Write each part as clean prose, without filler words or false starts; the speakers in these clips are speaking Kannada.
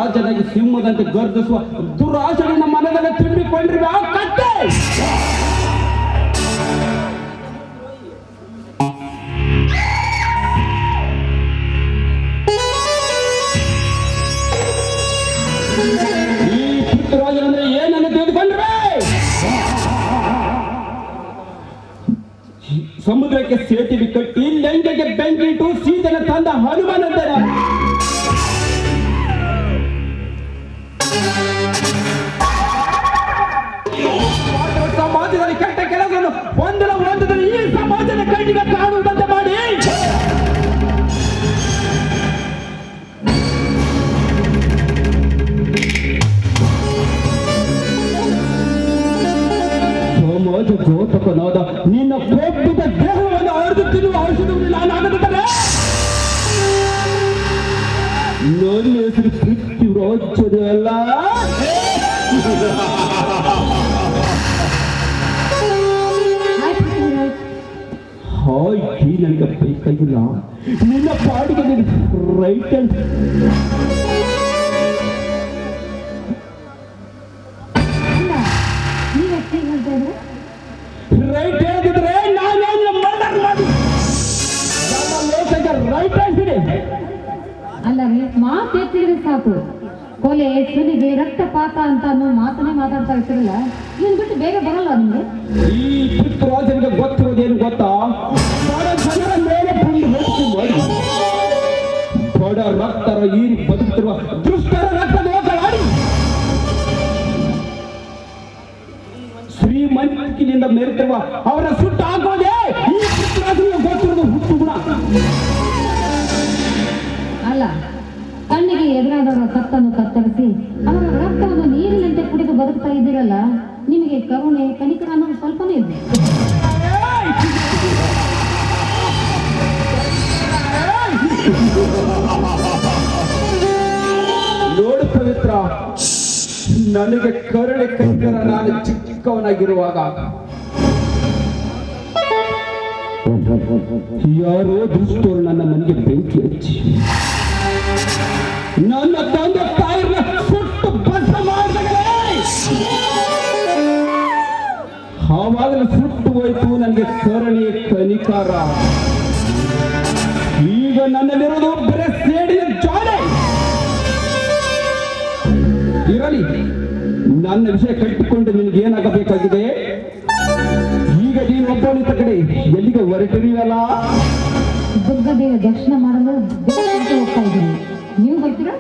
ರಾಜನಾಗಿ ಸಿಂಹದಂತೆ ಗರ್ಜಿಸುವ ದುರಾಶೆಯನ್ನು ಮನದಲ್ಲಿ ತುಂಬಿಕೊಂಡಿರುವ ಆ ಕತ್ತೆ ಈ ಪೃಥ್ವಿರಾಜನಂದ್ರೆ ಏನನ್ನು ತಿಳಿದುಕೊಂಡ್ರೆ ಸಮುದ್ರಕ್ಕೆ ಸೇತುವೆ ಕಟ್ಟಿ ಲಂಕೆಗೆ ಬೆಂಕಿ ಇಟ್ಟು ಸೀತೆನ ತಂದ ಹನುಮನಂತರ ಸಮಾಜದಲ್ಲಿ ಕೆಟ್ಟ ಕೆಲಸವನ್ನು ಒಂದರಲ್ಲಿ ಈ ಸಮಾಜದ ಕಣ್ಣಿಗೆ ಕಾಣುವುದಂತೆ ಮಾಡಿ ಸಮಾಜ ಘೋತಕನಾದ ನಿನ್ನ ಕೋಪಿತ ದೇಹವನ್ನು ಅರ್ದು ತಿನ್ನುವ ಔಷಧವನ್ನು ನಾನಾಗದಿದ್ದರೆ ನನ್ನ ಹೆಸರು ಪೃಥ್ವಿರಾಜನೇ ಅಲ್ಲ. ಹಾಯ್ ನನಗೆ ಬೇಕಾಗಿಲ್ಲ, ನಿನ್ನ ಪಾಡಿಗೆ ರೈಟ್ ರೈಟ್ ಹೇಳಿದ್ರೆ ನಾನೇನು ಮರ್ಡರ್ ಮಾಡಿ ರೈಟ್ ಹೇಳ್ತೀನಿ. ಅಲ್ಲ ರೀ, ಮಾತು ಎತ್ತಿದ್ರೆ ಸಾಕು, ಕೊಲೆ ಸುಲಿಗೆ ರಕ್ತಪಾತ ಅಂತ ಅನ್ನೋ ಮಾತನ್ನೇ ಮಾತಾಡ್ತಾ ಇರ್ತಿರಲ್ಲ, ಇದನ್ ಬಿಟ್ಟು ಬೇಗ ಬರಲ್ಲ ನಿಮ್ಗೆ. ಈ ಪೃಥ್ವಿರಾಜನಿಗೆ ಗೊತ್ತಿರೋದೇನು ಗೊತ್ತಾ? ಬಡ ಜನರ ಮೇಲೆ ಬಡ ರಕ್ತರ ಈರಿ ಬದುಕುತ್ತಿರುವ ದುಷ್ಟರ ರಕ್ತ ದೋಷವಾಡಿ ಶ್ರೀಮಂತಿನಿಂದ ಮೆರೆತಿರುವ ಅವರ ಸುಟ್ಟು ಹಾಕೋದೇ ಈ ಪೃಥ್ವಿರಾಜನಿಗೆ ಗೊತ್ತಿರೋದು ಹುಟ್ಟು ಗುಣ. ಅಲ್ಲ, ಕಣ್ಣಿಗೆ ಎದುರಾದವರ ಕತ್ತನ್ನು ಕತ್ತರಿಸಿ ಅವರ ರಕ್ತವನ್ನು ನೀರಿನಂತೆ ಕುಡಿದು ಬದುಕ್ತಾ ಇದ್ದೀರಲ್ಲ, ನಿಮಗೆ ಕರುಣೆ ಕನಿಕರ ಅನ್ನೋದು ಸ್ವಲ್ಪನೇ ಇದೆ. ನೋಡು ಪವಿತ್ರ, ನನಗೆ ಕರುಣೆ ಕನಿಕರ ನಾನು ಚಿಕ್ಕವನಾಗಿರುವಾಗ ಯಾರೋ ದುಷ್ಟರು ನನ್ನ ಮನೆಗೆ ಬೆಂಕಿ ಹಚ್ಚಿ ನನ್ನ ತಂದೆ ತಾಯಿನ ಸುಟ್ಟು ಭಸ್ಮ ಮಾಡಿದರೆ ಆವಾಗಲೇ ಸುಟ್ಟು ಹೋಯ್ತು ನನಗೆ ಕರುಣೆ ಕನಿಕಾರ. ಈಗ ನನ್ನಲ್ಲಿರೋದು ಬರೇ ಸೇಡಿನ ಜ್ವಾಲೆ. ಇರಲಿ, ನನ್ನ ವಿಷಯ ಕಟ್ಟಿಕೊಂಡು ನಿನಗೆ ಏನಾಗಬೇಕಾಗಿದೆ? ಈಗ ನೀನು ಒಬ್ಬನಿತ ಕಡೆ ಎಲ್ಲಿಗೆ ಹೊರಟಿರಲ್ಲ? ದುರ್ಗದೇವ ದರ್ಶನ ಮಾಡಲು ಹೋಗ್ತಾ ಇದ್ದೀನಿ, ನೀವು ಬರ್ತೀರಾ?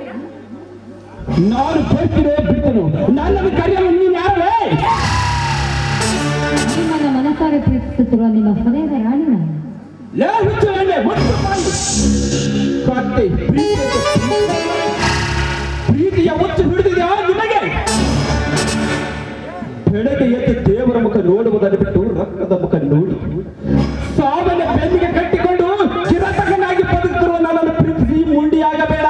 ನಾನು ಬರ್ತೀರೋ ಬಿಡ್ತೇನೆ, ನನ್ನನ್ನು ಕರೆಯಲು ನೀನು ಯಾರೇ? ನಿಮ್ಮನ್ನ ಮನಸಾರೆ ಪ್ರೀತಿಸುತ್ತಿರುವ ನಿಮ್ಮ ಹೃದಯದ ರಾಣಿ ನಾನು. ಪ್ರೀತಿಯ ಹುಚ್ಚು ಹಿಡಿದಿದೆಯಾ ನಿಮಗೆ? ಬೆಳಗ್ಗೆ ಎದ್ದು ದೇವರ ಮುಖ ನೋಡುವುದನ್ನು ಬಿಟ್ಟು ರಕ್ತದ ಮುಖ ನೋಡಿ ಸಾವನ್ನ ಬೆನ್ನಿಗೆ ಕಟ್ಟಿಕೊಂಡು ಚಿರತಕನಾಗಿ ಬದುಕಿರುವ ನನ್ನನ್ನು ಪ್ರೀತಿಸಿ ಮುಂಡಿಯಾಗಬೇಡ.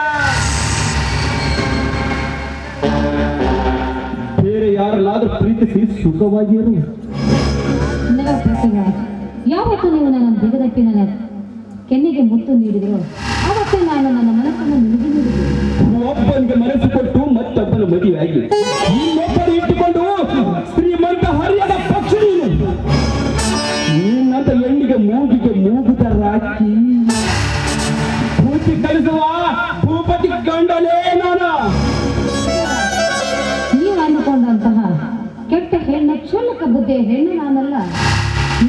ಬೇರೆ ಯಾರನ್ನಾದ್ರೂ ಪ್ರೀತಿಸಿ ಸುಖವಾಗಿರು. ಯಾವತ್ತು ನೀವು ನನ್ನ ದಿಗದಪ್ಪಿ ನನ್ನ ಕೆನ್ನೆಗೆ ಮುತ್ತು ನೀಡಿದ್ರು ಆವತ್ತೇ ನಾನು ನನ್ನ ಮನಸ್ಸನ್ನು ನಿಮಗೆ ನೀಡಿದೆ. ಒಬ್ಬನಿಗೆ ಮನಸ್ಸು ಕೊಟ್ಟು ಮತ್ತೊಬ್ಬನ ಮದುವೆಯಾಗಿ ಇನ್ನೊಬ್ಬರು ಇಟ್ಟುಕೊಂಡು ಶ್ರೀಮಂತ ಹರಿಯದ ಪಕ್ಷಿ ನಿನ್ನಂತ ಹೆಣ್ಣಿಗೆ ಮೂಗುದ ರಾಕಿ ಭೂತಿ ಕಲಿಸುವ ಭೂಪತಿ ಗಂಡಲೇ ನಾನು. ನೀವು ಅಂದುಕೊಂಡಂತಹ ಕೆಟ್ಟ ಹೆಣ್ಣು ಕ್ಷುಲ್ಲಕ ಬುದ್ಧಿಯ ಹೆಣ್ಣು ನಾನಲ್ಲ.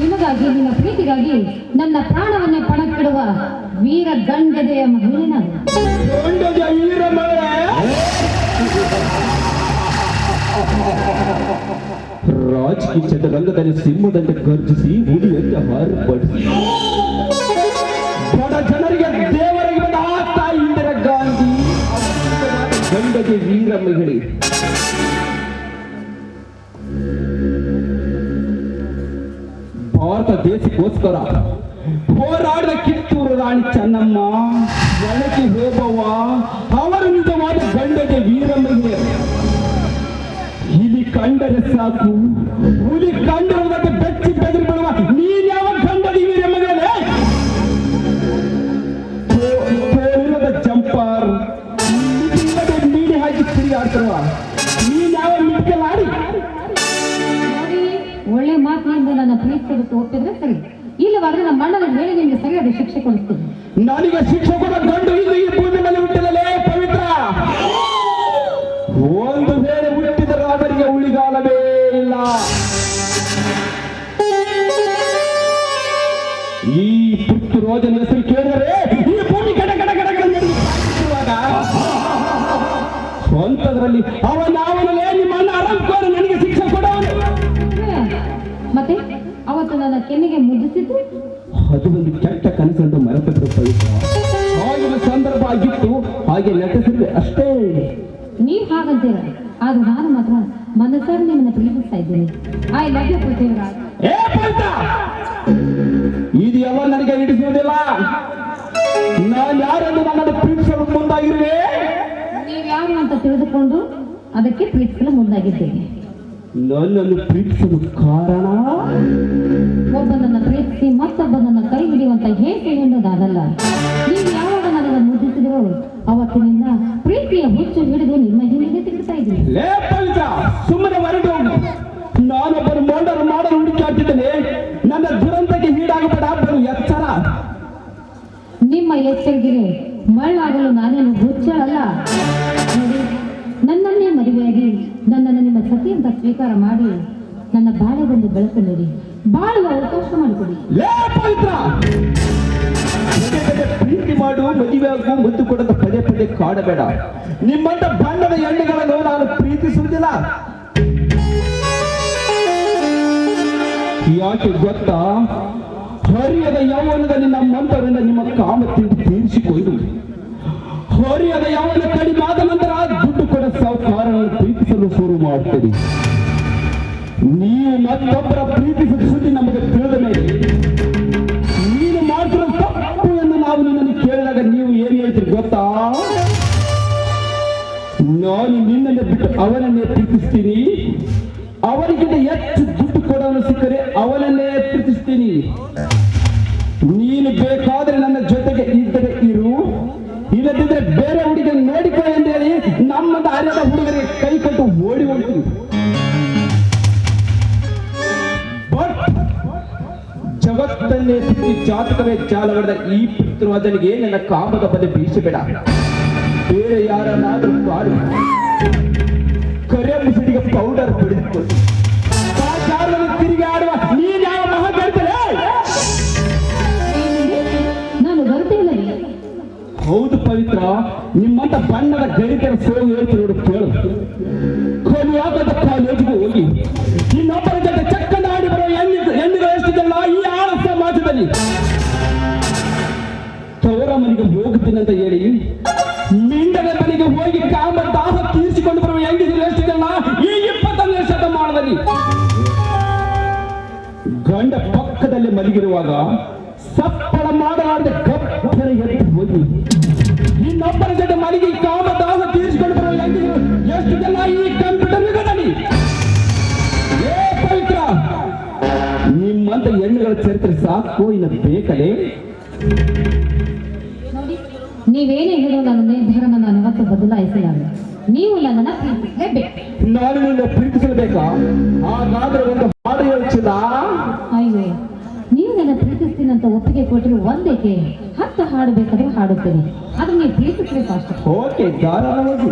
ನಿಮಗಾಗಿ, ನಿಮ್ಮ ಪ್ರೀತಿಗಾಗಿ ನನ್ನ ಪ್ರಾಣವನ್ನೇ ಪಣಕ್ಕಿಡುವ ವೀರ ಗಂಡದೆಯ ಮಹಿಳೆ ನಾನು. ರಾಜಕೀಯ ಚದುರಂಗದಲ್ಲಿ ಸಿಂಹದಂತೆ ಗರ್ಜಿಸಿ ಹುಲಿಯಂತೆ ಹಾರುಪಡಿಸಿ ಬಡ ಜನರಿಗೆ ದೇವರಿಗೆ ಬಂದ ಆ ತಾಯಿ ಇಂದಿರಾ ಗಾಂಧಿ ಗಂಡಗೆ ವೀರ ಮಹಿಳೆ. ಭಾರತ ದೇಶಕ್ಕೋಸ್ಕರ ಹೋರಾಡಿದ ಕಿತ್ತೂರು ರಾಣಿ ಚೆನ್ನಮ್ಮ, ಒಳಗೆ ಹೋಗುವ ಅವರು ನಿಜವಾದ ಗಂಡಗೆ ವೀರ ಮಹಿಳೆ. ಇಲ್ಲಿ ಕಂಡರೆ ಸಾಕು, ಹುಲಿ ಕಂಡಿರುವುದಕ್ಕೆ ಬೆಚ್ಚಿ ಬೆದರಿ ಬಿಡುವ ನೀನ್ ಯಾವ ಗಂಡದಿ ವೀರ ಮಹಿಳೆ? ಜಂಪರ್ ನೀಡಿ ಹಾಕಿ ಮಾಡ್ತಿರುವ ನೀನ್ ಯಾವ ಮಿಡ್ಕಲಾಡಿ ನೋಡಿ, ಒಳ್ಳೆ ಮಾತಿನಿಂದ ನನ್ನ ಪ್ರೀತಿಸೋದಕ್ಕೆ ಒಪ್ಪಿದ್ರೆ ಸರಿ, ಇಲ್ಲವಾದ್ರೆ ನಮ್ಮ ಅಣ್ಣನ ಹೇಳಿ ನಿಮ್ಗೆ ಸರಿಯಾದ ಶಿಕ್ಷೆ ಕೊಡಿಸ್ತೀನಿ. ನನಗೆ ಶಿಕ್ಷೆ ಕೊಡ ಗಂಡು ಇದು ಈ ಭೂಮಿ ಮೇಲೆ ಹುಟ್ಟಿದಲೇ ಪವಿತ್ರ. ಒಂದು ವೇಳೆ ಹುಟ್ಟಿದರೆ ಅವರಿಗೆ ಉಳಿಗಾಲವೇ ಇಲ್ಲ. ಈ ಪುಟ್ಟರೋಜನ ಹೆಸರು ಕೇಳಿದರೆ ಈ ಭೂಮಿ ಕಡ ಕಡ ಕಡ ಕಡ ನಡುವಾಗ ಸ್ವಂತದ್ರಲ್ಲಿ ಅವನವನಲ್ಲೇ ನಿಮ್ಮ ಅಣ್ಣ ಆರಾಮ್ಕೋರು ನನಗೆ ಶಿಕ್ಷೆ ಕೊಡೋನು. ಮತ್ತೆ ಅವತ್ತು ನನ್ನ ಕೆನ್ನಿಗೆ ಮುದ್ದಿಸಿದ್ದು ಅದು ಒಂದು ಕೆಟ್ಟ ಕನಸೆಂದು ಮರೆತದ್ದು ಪವಿತ್ರ. ಆಗಿನ ಸಂದರ್ಭ ಆಗಿತ್ತು, ಹಾಗೆ ನಟಿಸಿದ್ರೆ ಅಷ್ಟೇ. ನೀವ್ ಹಾಗಂತೀರ, ಆದ್ರೆ ನಾನು ಮಾತ್ರ ಮನಸ್ಸಾಗಿ ನಿಮ್ಮನ್ನ ಪ್ರೀತಿಸ್ತಾ ಇದ್ದೀನಿ. I love you Prithviraj. ಏ ಪವಿತ್ರ, ಇದು ಎಲ್ಲ ನನಗೆ ಹಿಡಿಸುವುದಿಲ್ಲ. ನಾನು ಯಾರೆಂದು ನನ್ನನ್ನು ಪ್ರೀತಿಸಲು ಮುಂದಾಗಿರುವೆ. ನೀವು ಯಾರು ಅಂತ ತಿಳಿದುಕೊಂಡು ಅದಕ್ಕೆ ಪ್ರೀತಿಸಲು ಮುಂದಾಗಿದ್ದೇನೆ. ನನ್ನನ್ನು ಪ್ರೀತಿಸಲು ಕಾರಣ ಒಬ್ಬನನ್ನ ಪ್ರೀತಿಸಿ ಮತ್ತೊಬ್ಬನನ್ನ ಕೈ ಹಿಡಿಯುವಂತ ಹೇಗೆ ಎಂಬುದಾಗಲ್ಲ. ನೀವು ಯಾವಾಗ ನನ್ನನ್ನು ಮುದ್ದಿಸಿದ್ರು ಅವತ್ತಿನಿಂದ ಪ್ರೀತಿಯ ಹುಚ್ಚು ಹಿಡಿದು ನಿಮ್ಮ ಹಿಂದೆ ತಿರುಗ್ತಾ ಇದ್ದೀನಿ. ಲೇ ಪವಿತ್ರ, ಸುಮ್ಮನೆ ಹೊರಟು. ನಾನೊಬ್ಬರು ಮಾಡಲು ಹುಡುಕಾಡ್ತಿದ್ದೇನೆ. ನನ್ನ ದುರಂತಕ್ಕೆ ಈಡಾಗಬೇಡ, ಬರು ಎಚ್ಚರ. ನಿಮ್ಮ ಎಚ್ಚರಿಕೆಗೆ ಮಳ್ಳಾಗಲು ನಾನೇನು ಹುಚ್ಚಳಲ್ಲ. ನೋಡಿ, ನನ್ನನ್ನೇ ಮದುವೆಯಾಗಿ ನನ್ನನ್ನು ನಿಮ್ಮ ಸತಿ ಅಂತ ಸ್ವೀಕಾರ ಮಾಡಿ ನನ್ನ ಬಾಳೆಗೊಂದು ಬೆಳಕು ನೀಡಿ ಬಾಳುವ ಅವಕಾಶ ಮಾಡಿಕೊಡಿ. ಲೇ ಪವಿತ್ರ, ಪ್ರೀತಿ ಮಾಡು, ಮದುವೆ ಆಗು, ಮುದ್ದು ಕೊಡದ ಪದೇ ಪದೇ ಕಾಡಬೇಡ. ನಿಮ್ಮಂತ ಬಣ್ಣದ ಹೆಣ್ಣುಗಳನ್ನು ನಾನು ಪ್ರೀತಿಸುವುದಿಲ್ಲ. ಯಾಕೆ ಗೊತ್ತಾ? ಹರಿಯದ ಯೌವನದಲ್ಲಿ ನಮ್ಮಂತವರಿಂದ ನಿಮ್ಮ ಕಾಮ ತೀರಿಸಿಕೊಂಡು ಹರಿಯದ ಯೌವನ ಕಡಿಮಾದ ನಂತರ ದುಡ್ಡು ಕೊಡ ಸಾವುಕಾರವನ್ನು ಪ್ರೀತಿಸಲು ಶುರು ಮಾಡುತ್ತೀರಿ. ನೀವು ಮತ್ತೊಬ್ಬರ ಪ್ರೀತಿಸಿದ ಸುದ್ದಿ ನಮಗೆ ತಿಳಿದ ಮೇಲೆ ನೀನು ಮಾಡ್ತಿರೋ ತಪ್ಪು ಎಂದು ನಾವು ನಿನ್ನನ್ನು ಕೇಳಿದಾಗ ನೀವು ಏನು ಹೇಳ್ತೀರಿ ಗೊತ್ತಾ? ನಾನು ನಿನ್ನನ್ನು ಬಿಟ್ಟು ಅವನನ್ನೇ ಪ್ರೀತಿಸ್ತೀನಿ, ಅವನಿಗಿಂತ ಹೆಚ್ಚು ದುಡ್ಡು ಕೊಡೋನು ಸಿಕ್ಕರೆ ಅವನನ್ನೇ ಪ್ರೀತಿಸ್ತೀನಿ. ನೀನು ಬೇಕಾದ್ರೆ ನನ್ನ ಜೊತೆಗೆ ಇದ್ದರೆ ಇರು, ಇಲ್ಲದಿದ್ರೆ ಬೇರೆ ಹುಡುಗ ನೋಡಿಕೊ ಎಂದು ಹೇಳಿ ನಮ್ಮದ ಅರ್ಯದ ಹುಡುಗರಿಗೆ ಕೈ ಕೊಟ್ಟು ಓಡಿ ಹೋಗ್ತೀನಿ. ಬಟ್ ಜಗತ್ತನ್ನೇ ಸುತ್ತಿ ಜಾತಕವೇ ಜಾಲ ಹೊಡೆದ ಈ ಪುತ್ರವಾದನಿಗೆ ನನ್ನ ಕಾಮದ ಬಲೆ ಬೀಸಬೇಡ. ಬೇರೆ ಯಾರನ್ನಾದ್ರೂ ಕಾಡು, ಕರೆ ಮುಸುಡಿಗೆ ಪೌಡರ್ ಹೊಡೆದುಕೊಂಡು ತಿರುಗಿ ಆಡುವ ನೀನ್ ಯಾವ ಮಹಾ ಹೇಳ್ತಾರೆ? ನಾನು ಬರುತ್ತೇನೆ. ಹೌದು ಪವಿತ್ರ, ನಿಮ್ಮಂತ ಬಣ್ಣದ ಗಣಿತರ ಸೋಗು ಹೇಳ್ತು ನೋಡು, ಕೇಳು. ಕೊನೆಯಾಗದ ಕಾಲೇಜಿಗೆ ಹೋಗಿ ಇನ್ನೊಬ್ಬರ ಜೊತೆ ಚಕ್ಕನ ಆಡಿ ಬರುವ ಹೆಣ್ಣುಗಳು ಎಷ್ಟಿದೆಲ್ಲ ಈ ಆಳ ಸಮಾಜದಲ್ಲಿ. ತವರ ಮನೆಗೆ ಹೋಗುತ್ತೀನಂತ ಹೇಳಿ ಮಿಂಡದ ಮನೆಗೆ ಹೋಗಿ ಕಾಮ ದಾಹ ತೀರಿಸಿಕೊಂಡು ಬರುವ ಹೆಂಗಸರು ಎಷ್ಟಿದೆಲ್ಲ ಈ 21ನೇ ಶತಮಾನದಲ್ಲಿ. ಗಂಡ ಪಕ್ಕದಲ್ಲಿ ಮಲಗಿರುವಾಗ ಸಪ್ಪಳ ಮಾಡಲಾರದೆ ಗಪ್ಪನೆ ಎದ್ದು ಹೋಗಿ ಇನ್ನೊಬ್ಬರ ಜೊತೆ ಮಲಗಿ ಕಾಮ ದಾಹ ತೀರಿಸಿಕೊಂಡು ಬರುವ ಹೆಂಗಸರು ಎಷ್ಟಿದೆಲ್ಲ ಈ ಕಂಪ್ಯೂಟರ್ ಯುಗದಲ್ಲಿ. ಏ ಪವಿತ್ರ, ನಿಮ್ಮಂತ ಹೆಣ್ಣುಗಳ ಚರಿತ್ರೆ ಸಾಕು, ಇನ್ನು ಬೇಕಲೇ? ನೋಡಿ, ನೀವೇನೇ ಹೇಳೋ ನನ್ನ ನಿರ್ಧಾರನ ನಾನು ಯಾವತ್ತೂ ಬದಲಾಯಿಸಲಾರೆ. ನೀವು ನನ್ನನ್ನು ಪ್ರೀತಿಸಲೇಬೇಕು. ನಾನು ನಿನ್ನ ಪ್ರೀತಿಸಲೇಬೇಕಾ? ಹಾಗಾದ್ರೆ ಒಂದು ಹಾಡು ಹೇಳ್ತಿಲ್ಲ. ಅಯ್ಯೋ, ನೀವು ನನ್ನ ಪ್ರೀತಿಸ್ತೀನಂತ ಒಪ್ಪಿಗೆ ಕೊಟ್ಟರೆ ಒಂದೇಕೆ 10 ಹಾಡು ಬೇಕಾದ್ರೂ ಹಾಡುತ್ತೇನೆ. ಆದ್ರೆ ನೀವು ಪ್ರೀತಿಸಬೇಕು ಅಷ್ಟೇ. ಓಕೆ, ಧಾರಾಳವಾಗಿ.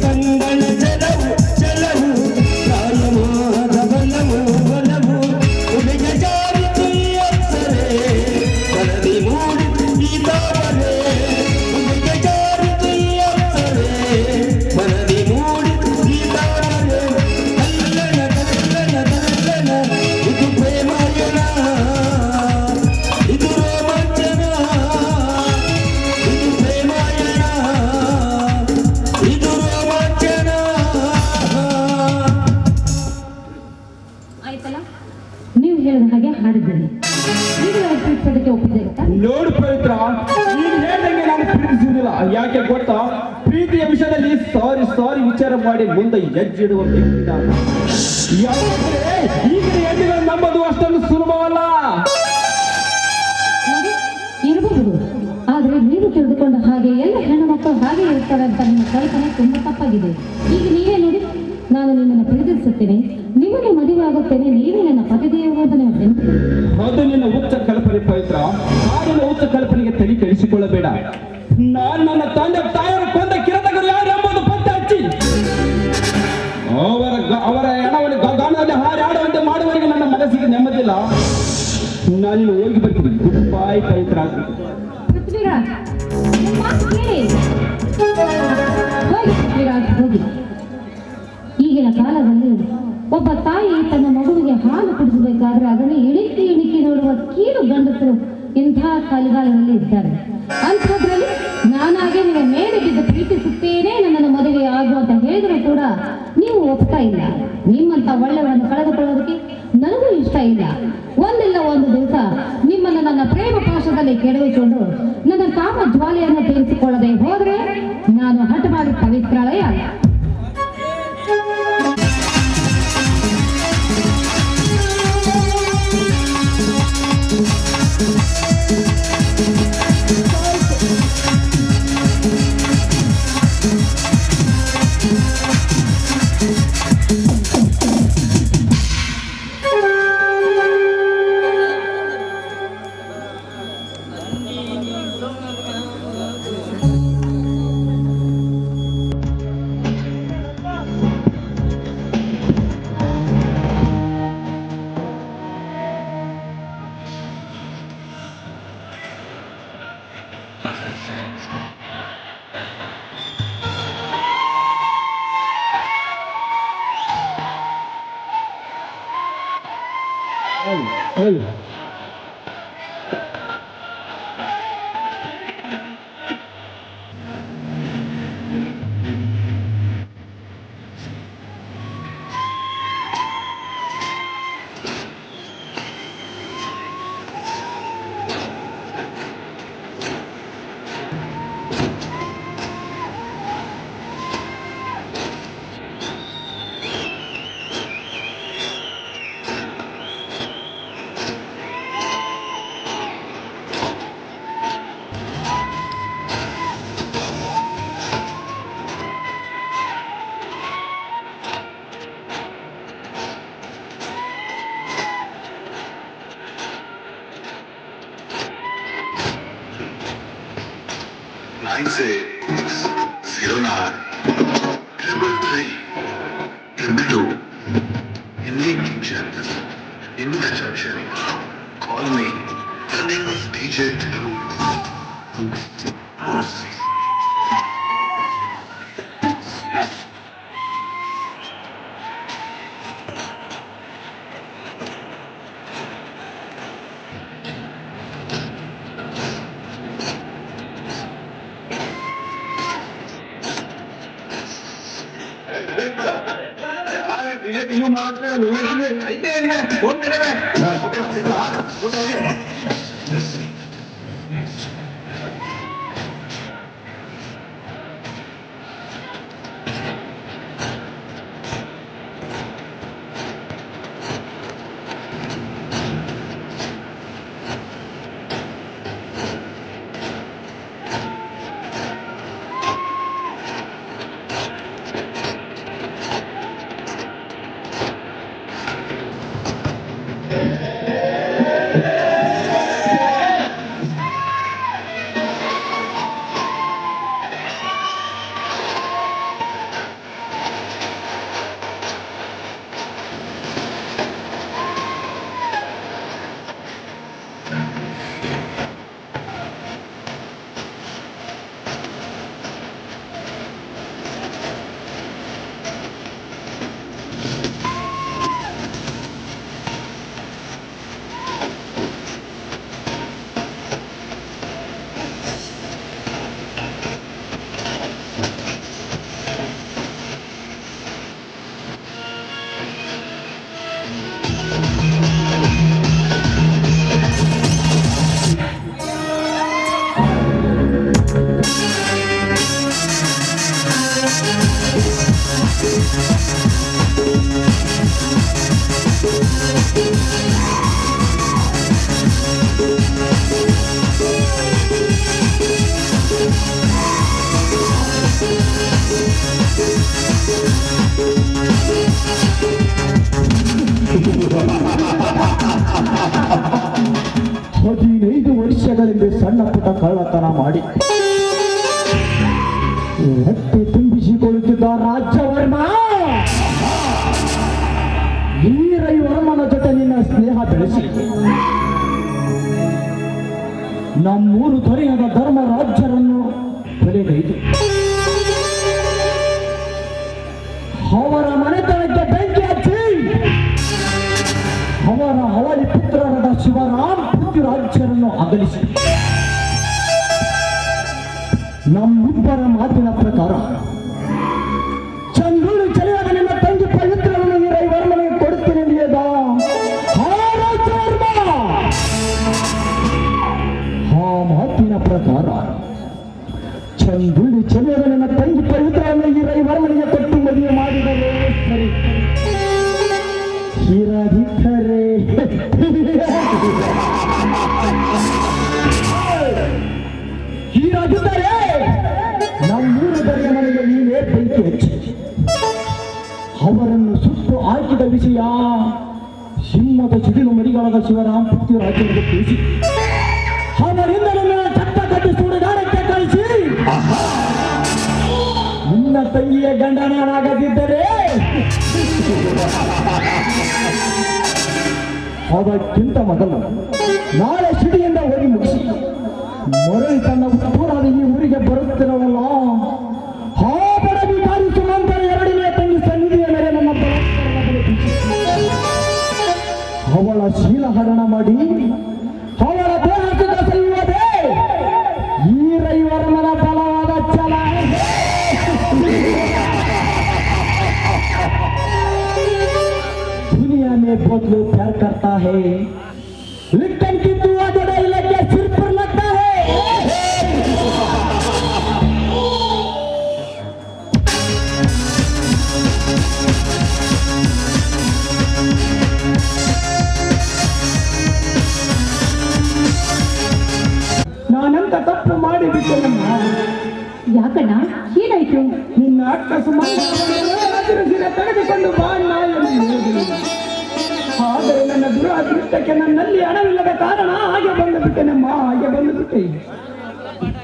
ಕಂಬಳ ಜಲವು ಜಲವು ಪ್ರಾಯವಾದ ಬಲವು ಬಲವು ಹುಡುಗ ಜಾರಿತು ಅಪ್ಸರೆ ಮನದಿ ಮೂಡಿತು ಗೀತಾವರೆ ಹುಡುಗ ಜಾರಿತು ಅಪ್ಸರೆ ಮನದಿ ಮೂಡಿತು ಗೀತಾವರೆ ಕಲ್ಲನ ಕಲ್ಲನ ಕಲ್ಲನ ಇದು ಪ್ರೇಮಾಯಣ ಇದು ರೋಮಾಂಚನ ಇದು ಪ್ರೇಮಾಯಣ ಇದು ರೋಮಾಂಚನ. ಆಯ್ತಲ್ಲ, ನೀವು ಹೇಳಿದ ಹಾಗೆ ಹಾಡಿದ್ದೇನೆ. ಈಗ ಪ್ರೀತಿಸೋದಕ್ಕೆ ಒಪ್ಪಿದೆ ಗೊತ್ತಾ? ನೋಡು ಪವಿತ್ರ, ನೀನು ಹೇಳ್ದಂಗೆ ನಾನು ಪ್ರೀತಿಸುವುದಿಲ್ಲ. ಯಾಕೆ ಗೊತ್ತಾ? ಪ್ರೀತಿಯ ವಿಷಯದಲ್ಲಿ ಸಾರಿ ಸಾರಿ ವಿಚಾರ ಮಾಡಿ ಮುಂದೆ ಹೆಜ್ಜಿಡುವ ವ್ಯಕ್ತಿ ನಾನು. ಯಾಕಂದ್ರೆ ಈಗಿನ ಹೆಣ್ಣುಗಳನ್ನು ನಂಬೋದು ಅಷ್ಟೊಂದು ಸುಲಭವಲ್ಲ. ನೋಡಿ, ಇರಬಹುದು. ಆದ್ರೆ ನೀವು ತಿಳಿದುಕೊಂಡ ಹಾಗೆ ಎಲ್ಲ ಹೆಣ್ಣು ಮಕ್ಕಳು ಹಾಗೆ ಇರ್ತಾರೆ ಅಂತ ನಿಮ್ಮ ಕಲ್ಪನೆ ತುಂಬಾ ತಪ್ಪಾಗಿದೆ. ಈಗ ನೀವೇ ನೋಡಿ, ನಾನು ನಿಮ್ಮನ್ನು ಪ್ರೀತಿಸುತ್ತೇನೆ, ನಿಮ್ಮನ್ನು ಮದುವೆ ಆಗುತ್ತೇನೆ, ನೀವೇ ನನ್ನ ಪತಿದೇವ ಅಂತ ನೀವು ನೆನಪು. ಅದು ನಿನ್ನ ಉಚ್ಚ ಕಲ್ಪನೆ ಪವಿತ್ರ. ನಿನ್ನ ಉಚ್ಚ ಕಲ್ಪನೆಗೆ ತಲೆ ಕೆಡಿಸಿಕೊಳ್ಳಬೇಡ. ನಾನು ನನ್ನ ತಂದೆ ತಾಯರು ಕೊಂದ ಕಿರತಕರು ಯಾರು ಎಂಬುದು ಪತ್ತೆ ಹಚ್ಚಿ ಅವರ ಹೆಣವನ್ನು ಗಾನದಲ್ಲಿ ಹಾರಾಡುವಂತೆ ಮಾಡುವವರೆಗೆ ನನ್ನ ಮನಸ್ಸಿಗೆ ನೆಮ್ಮದಿಲ್ಲ. ನಾನಿನ್ನು ಹೋಗಿ ಬರ್ತೀನಿ. ಗುಡ್ ಬೈ ಪವಿತ್ರ. ಪೃಥ್ವಿರಾಜ್, ನನ್ನ ಮಾತು ಕೇಳಿ. ಹೋಗಿ ಪೃಥ್ವಿರಾಜ್, ಹೋಗಿ. ಈಗಿನ ಕಾಲದಲ್ಲಿ ಒಬ್ಬ ತಾಯಿ ತನ್ನ ಮಗುವಿಗೆ ಹಾಲು ಕುಡಿಸಬೇಕಾದ್ರೆ ಅದನ್ನು ಇಣಿಕಿ ಇಣಿಕಿ ನೋಡುವ ಕೀಳು ಗಂಡಸರು ಇಂತಹ ಕಲಿಗಾಲದಲ್ಲಿ ಇದ್ದಾರೆ. ಅಂಥದ್ರಲ್ಲಿ ನಾನಾಗೆ ನಿಮ್ಮ ಮೇಲೆ ಬಿದ್ದು ಪ್ರೀತಿಸುತ್ತೇನೆ, ನನ್ನನ್ನು ಮದುವೆ ಆಗು ಅಂತ ಹೇಳಿದ್ರು ಕೂಡ ನೀವು ಒಪ್ತಾ ಇಲ್ಲ. ನಿಮ್ಮಂತ ಒಳ್ಳೆಯವರನ್ನು ಕಳೆದುಕೊಳ್ಳೋದಕ್ಕೆ ನನಗೂ ಇಷ್ಟ ಇಲ್ಲ. ಒಂದಿಲ್ಲ ಒಂದು ದಿವಸ ನಿಮ್ಮನ್ನು ನನ್ನ ಪ್ರೇಮ ಪಾಶದಲ್ಲಿ ಕೆಡವಿಕೊಂಡು ನನ್ನ ಕಾಮ ಜ್ವಾಲೆಯನ್ನು ತೀರಿಸಿಕೊಳ್ಳದೆ ಹೋದ್ರೆ ನಾನು ಹಠಮಾಡಿ ಪವಿತ್ರಾಲಯ. ಹೇಳಿ. Nine 09 333 in blue in the kitchen in the reception. Call me. The name is DJ Blue. You master, you 15 ವರ್ಷಗಳಿಂದ ಸಣ್ಣ ಪುಟ್ಟ ಕಳ್ಳತನ ಮಾಡಿ ಹೊಟ್ಟೆ ತುಂಬಿಸಿಕೊಳ್ಳುತ್ತಿದ್ದ ರಾಜ್ಯವರ್ಮ ಈ ರವಿವರ್ಮನ ಜೊತೆ ನಿನ್ನ ಸ್ನೇಹ ಬೆಳೆಸಿ ನಮ್ಮೂರು ದೊರೆಯಾದ ಧರ್ಮ ರಾಜ್ಯರನ್ನು ಬಲಿಗೈದು ಅವರ ಮನೆತನಕ್ಕೆ ಬೆಂಕಿ ಹಚ್ಚಿ ಅವರ ಅವಳಿ ಪುತ್ರರಾದ ಶಿವರಾಮ್ ಪೃಥ್ವಿರಾಜ್ಯರನ್ನು ಅಗಲಿಸಿ ನಮ್ಮಿಬ್ಬರ ಮಾತಿನ ಪ್ರಕಾರ ಚಂದೂರು ಚಲಿಯಾದ ನಿಮ್ಮ ತಂಗಿ ಪವಿತ್ರವನ್ನು ಈ ರವಿವರ್ಮನಿಗೆ ಕೊಡುತ್ತೇನೆ ಎಂದಿಯದ ಆ ಮಾತಿನ ಪ್ರಕಾರ ಚಂದೂರು ಚಲಿಯಾದ ನಿಮ್ಮ ತಂಗಿ ಪವಿತ್ರವನ್ನು ಈ ರವಿವರ್ಮನಿಗೆ ಕೊಟ್ಟು ಮದುವೆ ಮಾಡಿದರೆ ಸರಿ, ಹೀರಾದಿದ್ದರೆ ಹೀರಾದಿದ್ದರೆ ನಮ್ಮೂರು ದೊರೆಯ ಮನೆಗೆ ನೀವೇ ಬೆಂಕಿ ಹಚ್ಚಿ ಅವರನ್ನು ಸುಟ್ಟು ಹಾಕಿದ ವಿಷಯ ಸಿಂಹದ ಸಿಡಿಲು ಮರಿಗಳಾದ ಶಿವರಾಮ್ ಪೃಥ್ವಿರಾಜನಿಗೆ ತಿಳಿಸಿ ಅವರಿಂದ ನನ್ನ ಚಟ್ಟ ಕಟ್ಟಿ ಸುಡುಗಾಡಕ್ಕೆ ಕಳಿಸಿ ನಿನ್ನ ತಂಗಿಯ ಗಂಡನಾಗದಿದ್ದರೆ ಅದಕ್ಕಿಂತ ಮೊದಲು ನಾಳೆ ಸಿಡಿಯಿಂದ ಹೋಗಿ ಮುಗಿಸಿ ಮರಳಿ ತನ್ನ ಊರಾದ ಈ ಊರಿಗೆ ಬರುತ್ತಿರವಲ್ಲ ಆ ಬಡವಿಕಾರಿ ಸುಮಂತರ ಎರಡನೇ ತಂಗಿ ಸನ್ನಿಧಿಯ ಮೇಲೆ ನನ್ನ ಅವಳ ಶೀಲ ಹರಣ ಮಾಡಿ ಅವಳ ದೇಹದ ಸೆಳೆಯುವುದೇ ಈ ರವಿವರ್ಮನ ಬಲವಾದ ಛಲ. दुनिया में बहुत लोग प्यार करता है लेकिन की दुआ जड़ा इलाके सिर पर लगता है. ನಾನಂತ ತಪ್ಪು ಮಾಡಿಬಿಟ್ಟೆನಮ್ಮ. ಯಾಕಣ್ಣ, ಏನಾಯ್ತು? ನಿನ್ನ ಅಕ್ಕ ಸುಮಾರು ತೆಗೆದುಕೊಂಡು ಬಾ ಆದರೆ ನನ್ನ ದುರಾದೃಷ್ಟಕ್ಕೆ ನನ್ನಲ್ಲಿ ಹಣವಿಲ್ಲದ ಕಾರಣ ಹಾಗೆ ಬಂದು ಬಿಟ್ಟೆನಮ್ಮ, ಹಾಗೆ ಬಂದು ಬಿಟ್ಟೆ.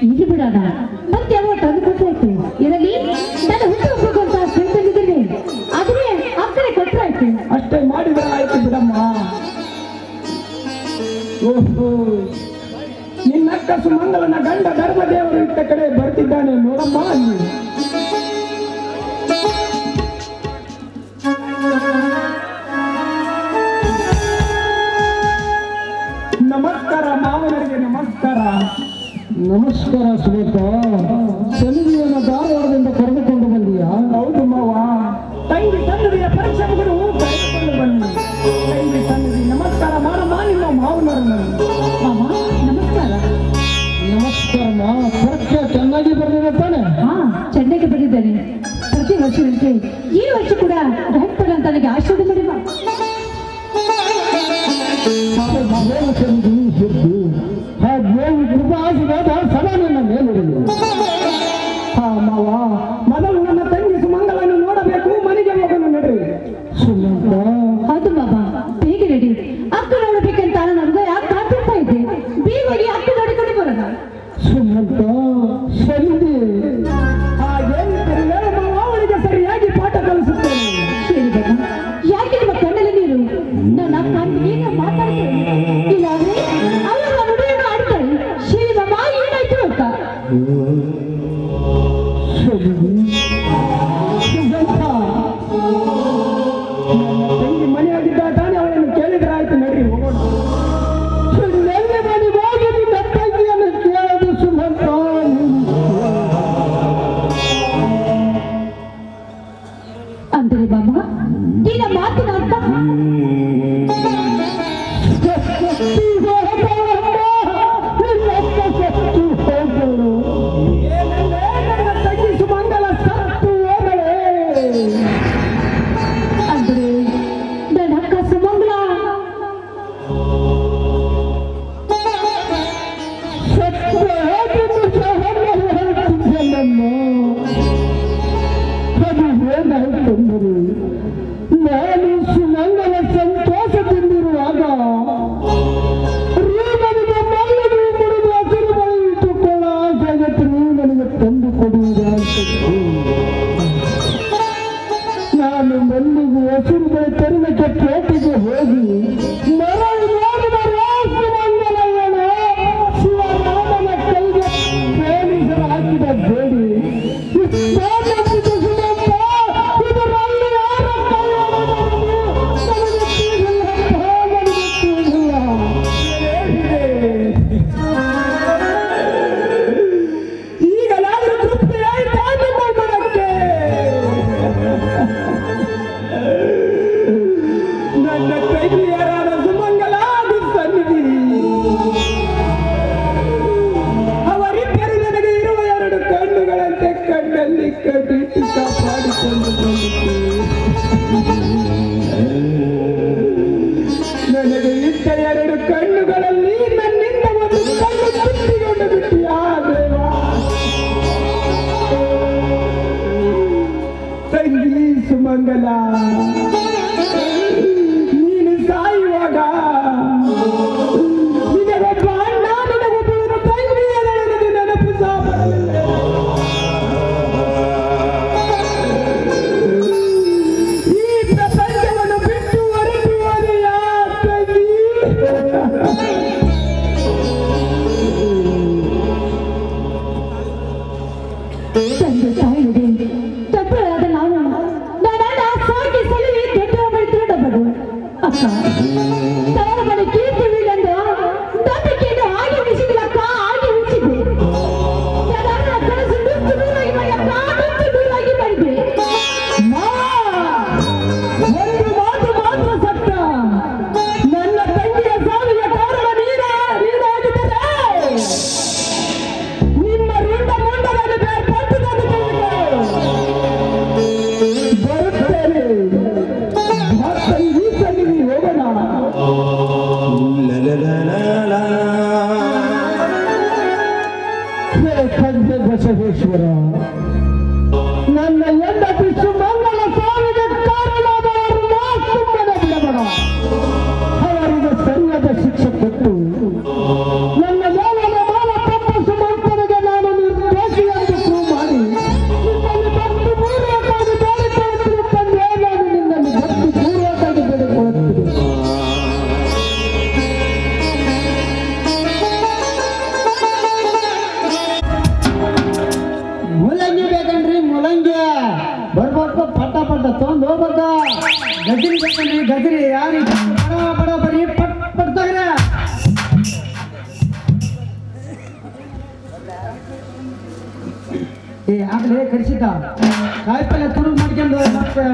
ಇಲ್ಲಿ ಬಿಡೋಣ, ಮತ್ತೆ ಯಾವ ತಂದುಕೊಟ್ರಾಯ್ತು. ಇರಲಿ, ನನ್ನ ಹುಟ್ಟುಹಬ್ಬಕ್ಕಂತ ಸ್ವಂತಿದ್ದೇನೆ, ಆದ್ರೆ ಅಕ್ಕರೆ ಕೊಟ್ರಾಯ್ತು. ಅಷ್ಟೇ ಮಾಡಿದ್ರೆ ಆಯ್ತು ಬಿಡಮ್ಮ. ಓಹೋ, ನಿನ್ನಕ್ಕ ಸುಮಂಗಲನ ಗಂಡ ಧರ್ಮದೇವರು ಇತ್ತ ಕಡೆ ಬರ್ತಿದ್ದಾನೆ ನೋಡಮ್ಮ. ಅಲ್ಲಿ ನಮಸ್ಕಾರ ಮಾವನರಿಗೆ, ನಮಸ್ಕಾರ. ನಮಸ್ಕಾರ ಸುಮಿತ. ಸನ್ನಿಧಿಯನ್ನು ಧಾರವಾಡದಿಂದ ಕರೆದುಕೊಂಡು ಬಂದೀಯಾ? ಹೌದು ಮಾವ, ತಂಗಿ ಸನ್ನಿಧಿಯ ಪರೀಕ್ಷೆ ಮುಗಿದು ಕರೆದುಕೊಂಡು ಬನ್ನಿ. ತಂಗಿ ಸನ್ನಿಧಿ ನಮಸ್ಕಾರ ಮಾಡಮ್ಮ ನಿಮ್ಮ ಮಾವನರನ್ನು. ಮಾಮ ನಮಸ್ಕಾರ. ನಮಸ್ಕಾರ ಮಾವ. ಪರೀಕ್ಷೆ ಚೆನ್ನಾಗಿ ಬರೆದಿದೆ ತಾನೆ? ಹಾ, ಚೆನ್ನಾಗಿ ಬರೆದಿದ್ದೇನೆ. ಪ್ರತಿ ವರ್ಷದಂತೆ ಈ ವರ್ಷ ಕೂಡ ಡಾಕ್ಟರ್ ಅಂತ ನನಗೆ ಆಶೀರ್ವಾದ ಮಾಡಿಲ್ಲ. ಮಾವ, ಮೊದಲು ನನ್ನ ತಂಗಿ ಸುಮಂಗಲನ್ನು ನೋಡಬೇಕು, ಮನೆಗೆ ಹೋಗೋಣ ನಡ್ರಿ. ಸುಮಂತ, ಅದು ಬಾಬಾ, ಬೇಗ ರೆಡಿ. ಅಕ್ಕ ನೋಡಬೇಕಂತ ನನಗೆ ಯಾಕೆ ಕಾತಿರ್ತಾ ಇದ್ದೆ. ಬೇಗ ಹೋಗಿ ಅಕ್ಕ ನೋಡಿಕೊಂಡು ಬರೋಣ. ಸುಮಂತ, ಸರಿ ಹಾಗೇನಿದ್ದರೆ ಹೇಳು ಮಾವ, ಅವಳಿಗೆ ಸರಿಯಾಗಿ ಪಾಠ ಕಲಿಸುತ್ತೇನೆ. ಹೇಳಿ ಬಾಬಾ, ಯಾಕೆ ನಿಮ್ಮ ಕಣ್ಣಲ್ಲಿ ನೀರು? ನನ್ನ ಅಕ್ಕ ಈಗ ಮಾತಾಡ್ತೇನೆ, ಇಲ್ಲಾಂದ್ರೆ ಅವರ ನುಡಿಯನ್ನು ಆಡ್ತಾರೆ. ಹೇಳಿ ಬಾಬಾ, ಏನಾಯ್ತು ಅಂತ. ತಂಗಿ ಮನೆಯಾಗಿದ್ದ ತಾನೆ, ಅವಳನ್ನು ಕೇಳಿದ್ರೆ ಆಯ್ತು, ನಡ್ರಿ ಹೋಗೋಣ. ನೆನ್ನೆ ಮನೆ ಹೋಗಿ ನಿನ್ನ ತಂಗಿಯನ್ನು ಕೇಳೋದು ಸುಮಂತ. ಅಂದರೆ ಬಾಬಾ, ನಿನ್ನ ಮಾತಿನ ಅರ್ಥ ನನ್ನ ತಂಗಿ ಸುಮಂಗಲ ಸತ್ತು ಹೋದಳೆ. ಏನಾಯಿತೆಂದರೆ ನಾನು ಸುಮಂಗಲ ಸಂತೋಷದಿಂದಿರುವಾಗ ನನಗೆ ಮಲ್ಲಿಗೆ ಮುಡಿದು ಹಸಿರು ಬಳಿ ಇಟ್ಟುಕೊಳ್ಳ ಜಗತ್ತು ನನಗೆ ತಂದು ಕೊಡುವುದಾಯಿತು. ನಾನು ಮಲ್ಲಿಗೆ ಹಸಿರು ಬಳಿ ತರುಣಕ್ಕೆ ಪೇಟೆಗೆ ಹೋಗಿ ಮರಳಿ ನೋಡಿದ ಸುಮಂಗಲಯ್ಯನ ಶಿವರಾಮನ ಕೈಗೆ ಪೊಲೀಸರು ಹಾಕಿದ ಬೇಡಿ ಈಗಲಾದರೂ ತೃಪ್ತಿ ಆಯ್ತಾ ನಿಮ್ಮ ಮನಕ್ಕೆ? ನನ್ನ ಕೈಯಾರಾದ ಸುಮಂಗಲಾದ ಸನ್ನಿಧಿ ಅವರಿಬ್ಬರು ನನಗೆ ಇರುವ ಎರಡು ಕಣ್ಣುಗಳಂತೆ ಕಣ್ಣಲ್ಲಿ ಕಣ್ಣಿಟ್ಟು ಕಾಪಾಡಿಕೊಂಡು ನನಗೆ ಇದ್ದ ಎರಡು ಕಣ್ಣುಗಳಲ್ಲಿ ನನ್ನಿಂದ ಒಂದು ಕಣ್ಣು ಕಿತ್ತಿಕೊಂಡು ಬಿಟ್ಟಿಯಾ ದೇವಾ? ತಂಗಿ ಸುಮಂಗಲ, ನೀನು ಸಾಯುವಾಗ ನಿನಗೊಬ್ಬ ಅಣ್ಣ ನಿನಗೊಬ್ಬ ತಂಗಿಯ ನನಗೆ ನೆನಪು ಸಾಬರಲಿಲ್ಲ. ಈ ಪ್ರಪಂಚವನ್ನು ಬಿಟ್ಟು ಹೊರಟು ಹೋದೆಯಾ ತಂಗಿ? ತಂದೆ ತಾಯಿಗೆ ತಪ್ಪಳಾದ ನಾನು ನನ್ನನ್ನ ಸಾಕಿ ಸಲುವಿ ದೊಡ್ಡಬಡು ಅಕ್ಕ ತವರ ಮನೆ ಕೀರ್ತಿವಿಲ್ಲಂದು ನಂಬಿಕೆಯನ್ನು ಆಗಿ ಉಳಿಸಿದ್ಲಕ್ಕ, ಆಗಿ ಉಳಿಸಿದ್ದೆ. ನನ್ನ ಕನಸು ನುಚ್ಚು ನೂರಾಗಿ ಮಾಡಿಯಕ್ಕ, ನುಚ್ಚು ನೂರಾಗಿ ಮಾಡಿದೆ. ಒಂದು ಮಾತು ಮಾತ್ರ ಸತ್ಯ, ನನ್ನ ತಂಗಿಯ ಸಾವಿಗೆ ಕಾರಣ ನೀನಾಗಿದ್ದರೆ ನಿಮ್ಮ ರುಂಡ ಮುಂಡದಲ್ಲಿ ಬೇರ್ಪಟ್ಟುದನ್ನು ಬರುತ್ತೇನೆ. ಮತ್ತೆ ಈ ಸನ್ನಿಧಿ ಹೋಗೋಣ. ಹೇ ಖಡ್ಗ ಬಸವೇಶ್ವರ, ನನ್ನ ಹೆಂಡತಿ ಸುಮಂಗಲ ಸಾವಿಗೆ ಕಾರಣವಾದವರು ಸುಮ್ಮನೆ ಬಿಡಬೇಡ. ಅವರಿಗೆ ಸರಿಯಾದ ಶಿಕ್ಷೆ ಕೊಟ್ಟು ನನ್ನ ಮೇಲಿನ ಮಾನ ತಪ್ಪ ಸುಮಂತನಿಗೆ ನಾನು ನಿರ್ದೋಷಿ ಎಂದು ಪ್ರೂವ್ ಮಾಡಿ ನಿಮ್ಮಲ್ಲಿ ಭಕ್ತಿ ಪೂರ್ವಕವಾಗಿ ಬೇಡಿಕೊಳ್ಳುತ್ತಿರುವ ತಂದೆ, ನಾನು ನಿನ್ನಲ್ಲಿ ಭಕ್ತಿ ಪೂರ್ವಕವಾಗಿ ಬೇಡಿಕೊಳ್ಳುತ್ತಿದ್ದೆ. ಮುಲಂಗಿ ಬೇಕನ್ರಿ, ಮುಲಂಗಿ ಬರ್ಬೇಕು, ಪಟ್ಟ ಪಟ್ಟ ತೊಗೊಂಡು ಹೋಗ್ಬೇಕ. ಗಜರಿ ಬೇಕನ್ರಿ, ಗಜರಿ ಯಾರು ಬಡ ಬರೀ ಪಟ್ ಪಟ್ ತಗ್ರ. ಆಗ್ಲೇ ಕಡಿಸಿದ್ದ ಕಾಯಿಪಲ್ಲೆ ತುರುಗ್ ಮಾಡ್ಕೊಂಡು ಮತ್ತೆ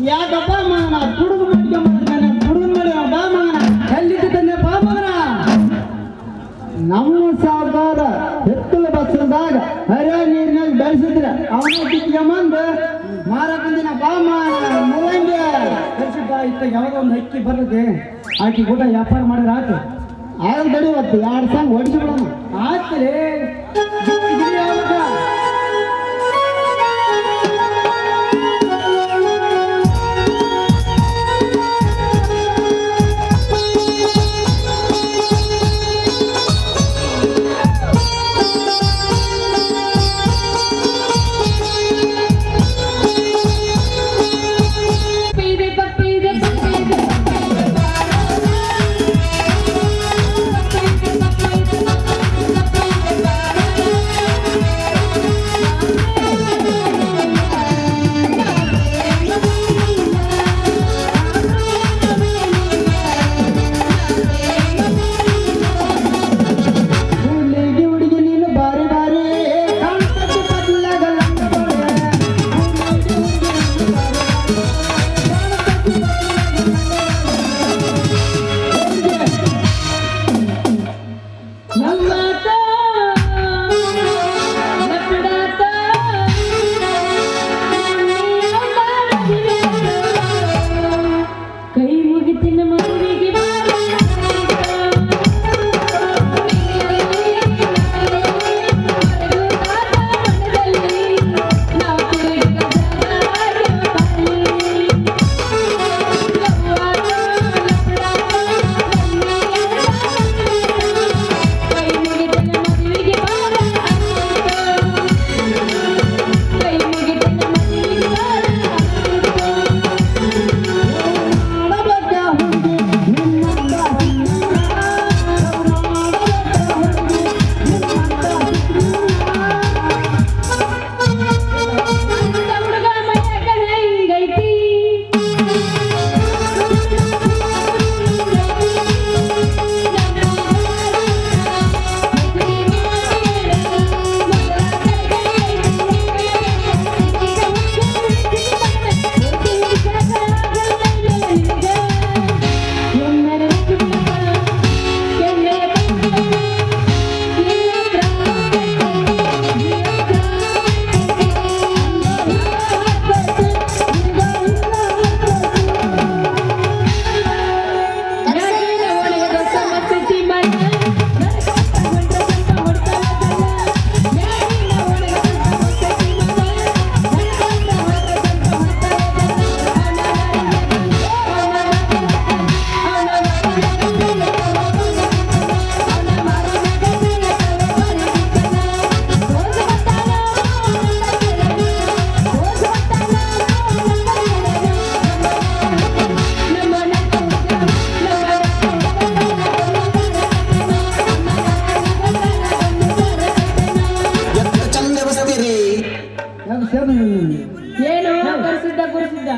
ಯಾಕಪ್ಪ ಮಗನ ತುಡುಗು ಮಾಡ್ಕೊಂಡ್ಬಂದ್ರೆ ತುಡುಗು ಮಾಡಿ ಬಾ ಮಗನ ಎಲ್ಲಿದ್ದು ತಂದೆ ಬಾ ಮಗನ. ನಮ್ಮ ಸಾವುಕಾರ ಎತ್ತಲ ಬಸ್ಸದಾಗ ಹರಿಯ ನೀರಿನಲ್ಲಿ ಬೆಳೆಸಿದ್ರೆ ಅವನ ಕಿತ್ಕೊಂಬಂದು ಮಾರಕಂದಿನ ಬಾ ಮಗನ ಮುಲಂಗಿ ಕಳಿಸಿದ್ದ. ಇತ್ತ ಯಾವಾಗ ಒಂದು ಅಕ್ಕಿ ಬರ್ತದೆ, ಆಕಿ ಕೂಡ ವ್ಯಾಪಾರ ಮಾಡಿದ್ರೆ ಆಯ್ತು. ಆಗಲ್ ಬಡಿ ಇವತ್ತು 2 ಸಂಘ ಹೊಡಿಸಿ ಬಿಡೋಣ ಆಯ್ತಲೇ. Bye. ಏನು ಕರ್ಸಿದ್ದ ಗುರುಸಿದ್ದ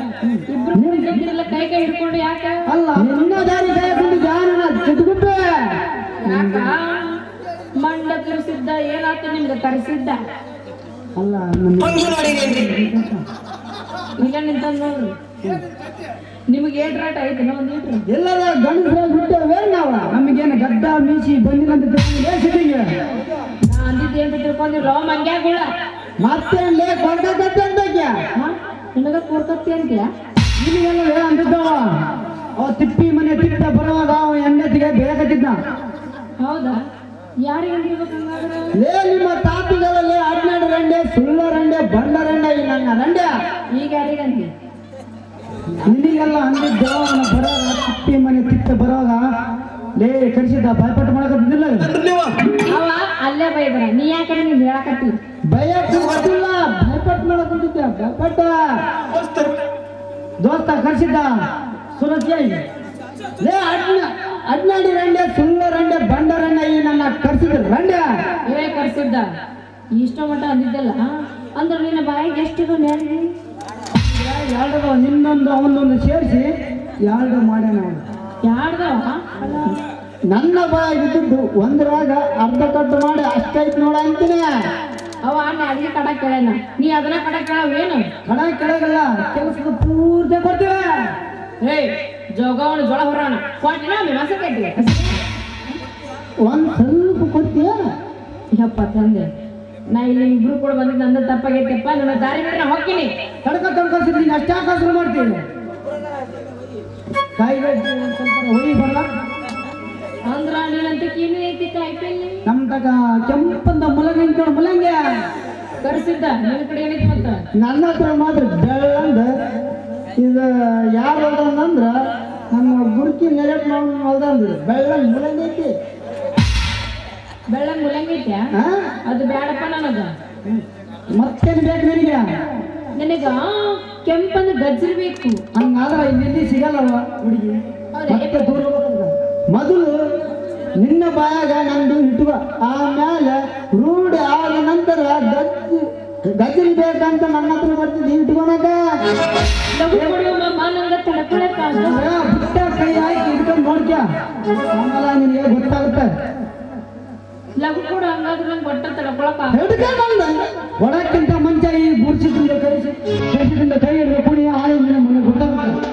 ಇಬ್ರು ನಿಂತಿರಲ್ಲ ಕೈ ಕೈ ಹಿಡ್ಕೊಂಡು ಯಾಕೆ ಅಲ್ಲ ನಿನ್ನ ದಾರಿ ಕಾಯ್ಕೊಂಡು ಜಾನ ಚಿಟ್ಬಿಟ್ಟೆ ಯಾಕ ಮಂಡ ಕರ್ಸಿದ್ದ ಏನಾತ ನಿಮ್ಗೆ ಕರ್ಸಿದ್ದ ಅಲ್ಲ ಹಂಗು ನೋಡಿರೇನ್ರಿ ಇಲ್ಲ ನಿಂತ ನೋಡ್ರಿ ನಿಮಗೆ ಏಟ್ ರಾಟ ಐತಿ ಒಂದು ಇಟ್ರಿ ಎಲ್ಲರ ಗಂಡಸ ಬಿಟ್ಟೇವೆ ನಾವು ನಮಗೇನು ಗಡ್ಡ ಮೀಸಿ ಬಂದಿಲ್ಲ ಅಂತ ಸಿಟಿಗೆ ನಾ ಅಂದಿದ್ದು ಏನು ತಿಳ್ಕೊಂಡಿರೋ ಮಂಗ್ಯಾಗುಳ ಮತ್ತೇನ್ಲೇ ಕೊಡ್ಬೇಕಂತ ಅಂದಕ್ಕೆ ನಿನಗ ಕೂರ್ಕತ್ತಿ ಅಂತೀಯ ಇಲ್ಲಿಗೆಲ್ಲ ಅಂದಿದ್ದವ ಅವ ತಿಪ್ಪಿ ಮನೆ ತಿಟ್ಟ ಬರುವಾಗ ಅವ ಎಣ್ಣೆತಿಗೆ ಬೇಕತ್ತಿದ್ದ ಹೌದಾ ಯಾರಿಗೆ ಅಂದಿರ್ಬೇಕು ಹಂಗಾದ್ರೆ ಲೇ ನಿಮ್ಮ ತಾತುಗಳಲ್ಲಿ 12 ರಂಡೆ ಸುಳ್ಳ ರಂಡೆ ಬಂಡ ರಂಡೆ ಈ ನನ್ನ ರಂಡೆ ಈಗ ಯಾರಿಗಂದಿ ನಿನಗೆಲ್ಲ ಅಂದಿದ್ದ ಅವನ ಬರೋವಾಗ ತಿಪ್ಪಿ ಮನೆ ತಿಟ್ಟ ಬರುವಾಗ ಲೇ ಕಡಿಸಿದ್ದ ಭಯಪಟ್ಟು ಮಾಡಕತ್ತಿದ್ದಿಲ್ಲ ಅವ ಅಲ್ಲೇ ಬೈದ್ರ ನೀ ಯಾಕಂದ್ರೆ ನೀನ್ ಹೇಳಕತ್ತಿ ಭಯಕ್ಕೆ ಗೊತ್ತಿಲ್ಲ ಭಯಪಟ್ಟು ಮಾಡಕತ್ತಿದ್ದ ಭಯಪಟ್ಟ ದೋಸ್ತ ಕರ್ಸಿದ್ದ ಸುರತ್ಯ ಲೇ 12 ರಂಡೆ ಸುಳ್ಳ ರಂಡೆ ಬಂಡ ರಂಡೆ ಈ ನನ್ನ ಕರ್ಸಿದ ರಂಡೆ ಏ ಕರ್ಸಿದ್ದ ಇಷ್ಟ ಮಟ್ಟ ಅಂದಿದ್ದಲ್ಲ ಅಂದ್ರೆ ನಿನ್ನ ಬಾಯಿಗೆ ಎಷ್ಟಿದು ನೇರಿ ಎರಡು ನಿನ್ನೊಂದು ಅವನೊಂದು ಸೇರಿಸಿ ಎರಡು ಮಾಡ್ಯಾನ ಅವನು ಯಾರ್ದವ ನನ್ನ ಬಾಯಿಗೆ ಇದ್ದಿದ್ದು ಒಂದ್ರಾಗ ಅರ್ಧ ಕಟ್ಟು ಮಾಡಿ ಅಷ್ಟೈತ್ ನೋಡ ಅಂತೀನಿ ಅವ ಅಣ್ಣ ಅಡಿಗೆ ಕಡ ಕೇಳೇನ ನೀ ಅದನ್ನ ಕಡ ಕೇಳವೇನು ಕಡ ಕೆಳಗಲ್ಲ ಕೆಲಸದ ಪೂರ್ತಿ ಕೊಡ್ತೀವಿ ಏ ಜೋಗವನು ಜೋಳ ಹೊರೋಣ ಕೊಟ್ಟಿನ ಮಸ ಕಟ್ಟಿ ಒಂದ್ ಸ್ವಲ್ಪ ಕೊಡ್ತೀಯ ಯಪ್ಪ ತಂದೆ ನಾ ಇಲ್ಲಿ ಇಬ್ರು ಕೂಡ ಬಂದಿದ್ದು ನಂದು ತಪ್ಪಾಗೈತಪ್ಪ ನನ್ನ ದಾರಿ ಬಿಟ್ರೆ ಹೋಗ್ತೀನಿ ಕಳ್ಸಿದ್ ನೀನು ಅಷ್ಟೇ ಆಕಾಶ ಮಾಡ್ತೀನಿ ಕಾಯಿಗೆ ಒಂದ್ ಸ್ವಲ್ಪ ಹೊಳಿ ಬರಲ್ಲ ಅಂದ್ರ ನೀನಂತ ಕೀನು ಐತಿ ಕಾಯ್ಪೆಲ್ಲಿ ನಮ್ ತಗ ಕೆಂಪಂದ ಮುಲಂಗಿ ನಿಂತ್ಕೊಂಡು ಮುಲಂಗಿ ಕರ್ಸಿದ್ದ ನಿನ್ನ ಕಡೆ ಏನೈತಿ ಮತ್ತ ನನ್ನ ಹತ್ರ ಮಾತ್ರ ಬೆಳ್ಳಂದ ಇದು ಯಾರು ಹೊಲ್ದಂದ್ರ ನಮ್ಮ ಗುರುಕಿ ನೆರೆಟ್ ಹೊಲ್ದಂದ್ರು ಬೆಳ್ಳಂದ್ ಮುಲಂಗಿ ಐತಿ ಬೆಳ್ಳಂಗ್ ಮುಲಂಗಿ ಐತ್ಯಾ ಹಾ ಅದು ಬ್ಯಾಡಪ್ಪ ನನಗ ಮತ್ತೇನು ಬೇಕು ನಿನಗೆ ನನಗ ಕೆಂಪಂದ ಗಜ್ಜರಿ ಬೇಕು ಹಂಗಾದ್ರೆ ಇಲ್ಲಿ ಸಿಗಲ್ಲವ ಹುಡುಗಿ ಹೌದಾ? ಮತ್ತೆ ದೂರ ಹೋಗ್ಬೇಕಂತ. ಮೊದಲು ನಿನ್ನ ಬಾಯಾಗ ನಂದು ಇಟ್ಟುವ ಆಮೇಲೆ ರೂಢಿ ಆದ ನಂತರ ಗಜ್ಜರಿ ಬೇಕಂತ ನನ್ನ ಹತ್ರ ಬರ್ತಿದ್ದಿ ಇಟ್ಕೊಳಕ ಲಘು ಕೊಡುವ ನಂಗ ತಡ್ಕೊಳಕ ಬಿಟ್ಟ ಕೈ ಹಾಕಿ ಇಟ್ಕೊಂಡು ನೋಡ್ಕ್ಯ ಆಮೇಲೆ ನಿನಗೆ ಗೊತ್ತಾಗುತ್ತೆ ಲಘು ಕೊಡು ಹಂಗಾದ್ರೆ ನಂಗೆ ಒಟ್ಟ ತಡ್ಕೊಳಕ ಹಿಡ್ಕೊಂಡ್ ಒಡಕ್ಕಿಂತ ಮುಂಚ ಈ ಗುರ್ಸಿದಿಂದ ಕೈಸಿದಿಂದ ಕೈ ಹಿಡಿದು ಕುಡಿ ಆಳಿಂದ ಮನೆ ಗೊತ್ತಾಗುತ್ತೆ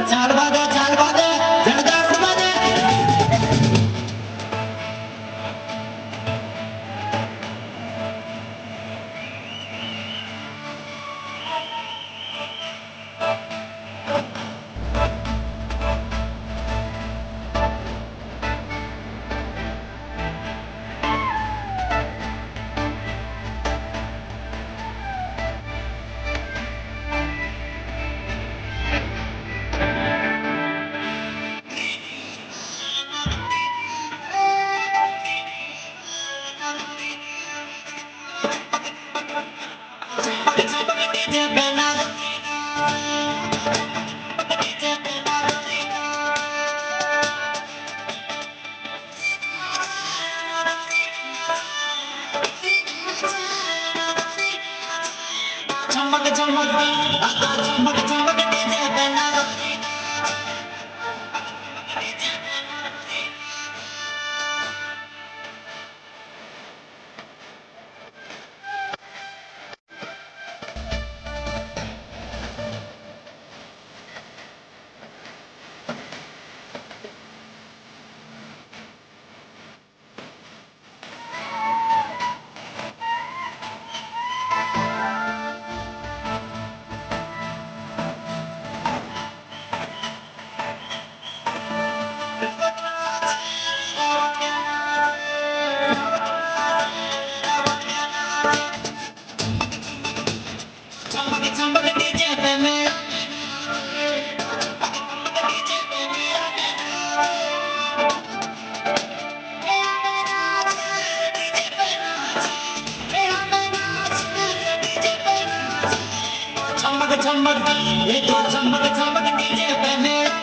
चालबाद जळगाव मध्ये चमक चमक ये तो चमक चमक डीजे पे मेरा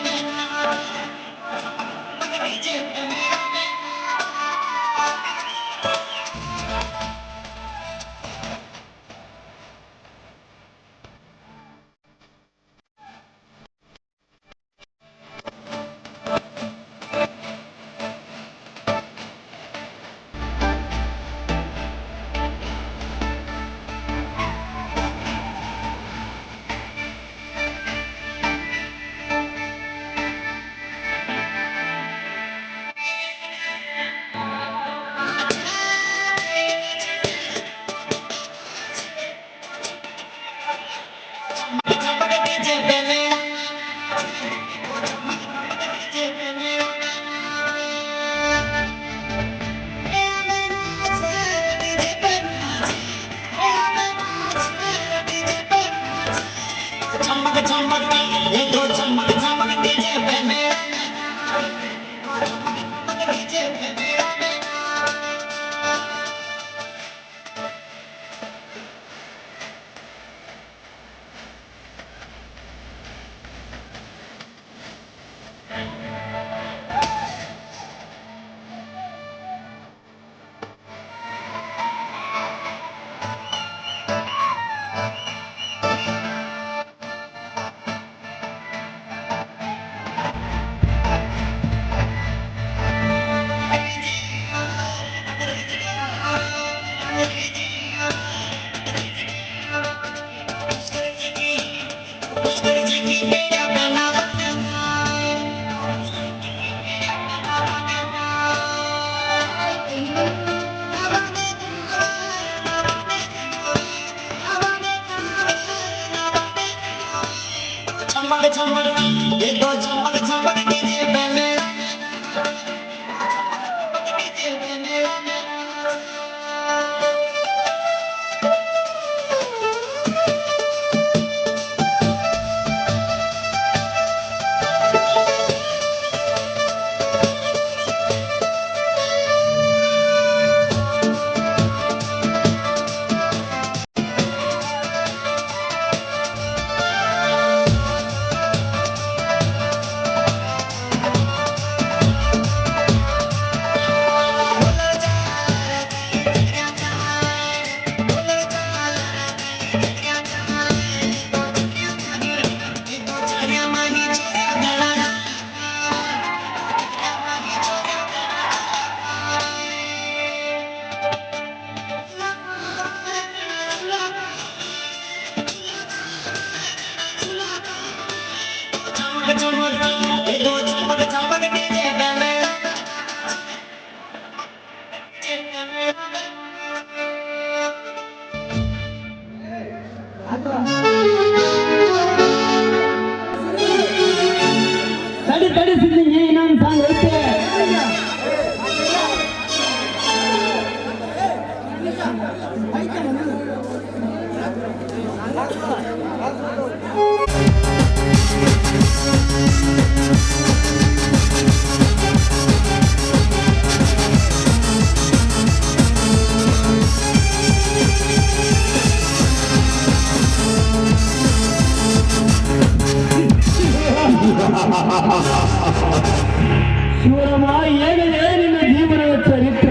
ಶಿವರಾಮ, ಏನಿದೆ ನಿನ್ನ ಜೀವನದ ಚರಿತ್ರ?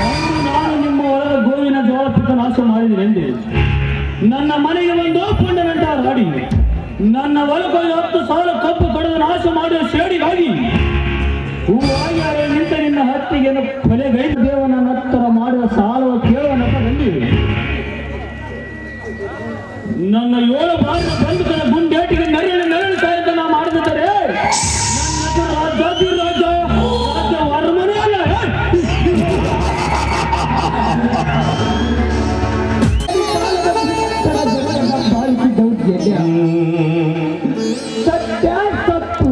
ಅಂದು ನಾನು ನಿಮ್ಮ ಹೊಲದ ಗೋವಿನ ಜೋಳಪಿತ ನಾಶ ಮಾಡಿದ್ದೇನೆ. ನನ್ನ ಮನೆಗೆ ಒಂದು ಫಂಡಮೆಂಟ ರಾಡಿ ನನ್ನ ಹೊಲಕ್ಕೋಗಿ 10,000 ಕಬ್ಬು ಕಡಿದು ನಾಶ ಮಾಡುವ ಶೇಡಿಗಾಗಿ ಹೂವಾಗಿ ನಿಂತ ನಿನ್ನ ಹತ್ತಿಗೆ ಕೊಲೆಗೈದು ದೇವನ ನತ್ತರ ಮಾಡುವ ಸಾಲವ ಕೇಳುವ ನೆಪದಲ್ಲಿ ನನ್ನ 7 ಬಾರಿನ ಬಂಧುಗಳ ಗುಂಡೇಟಿಗೆ ನರಳಿ ಸಾಯತನ ಮಾಡದಿದ್ದರೆ ರಾಜ ವರ್ಮನೇ ಅಲ್ಲ. ಸತ್ಯ ತಪ್ಪು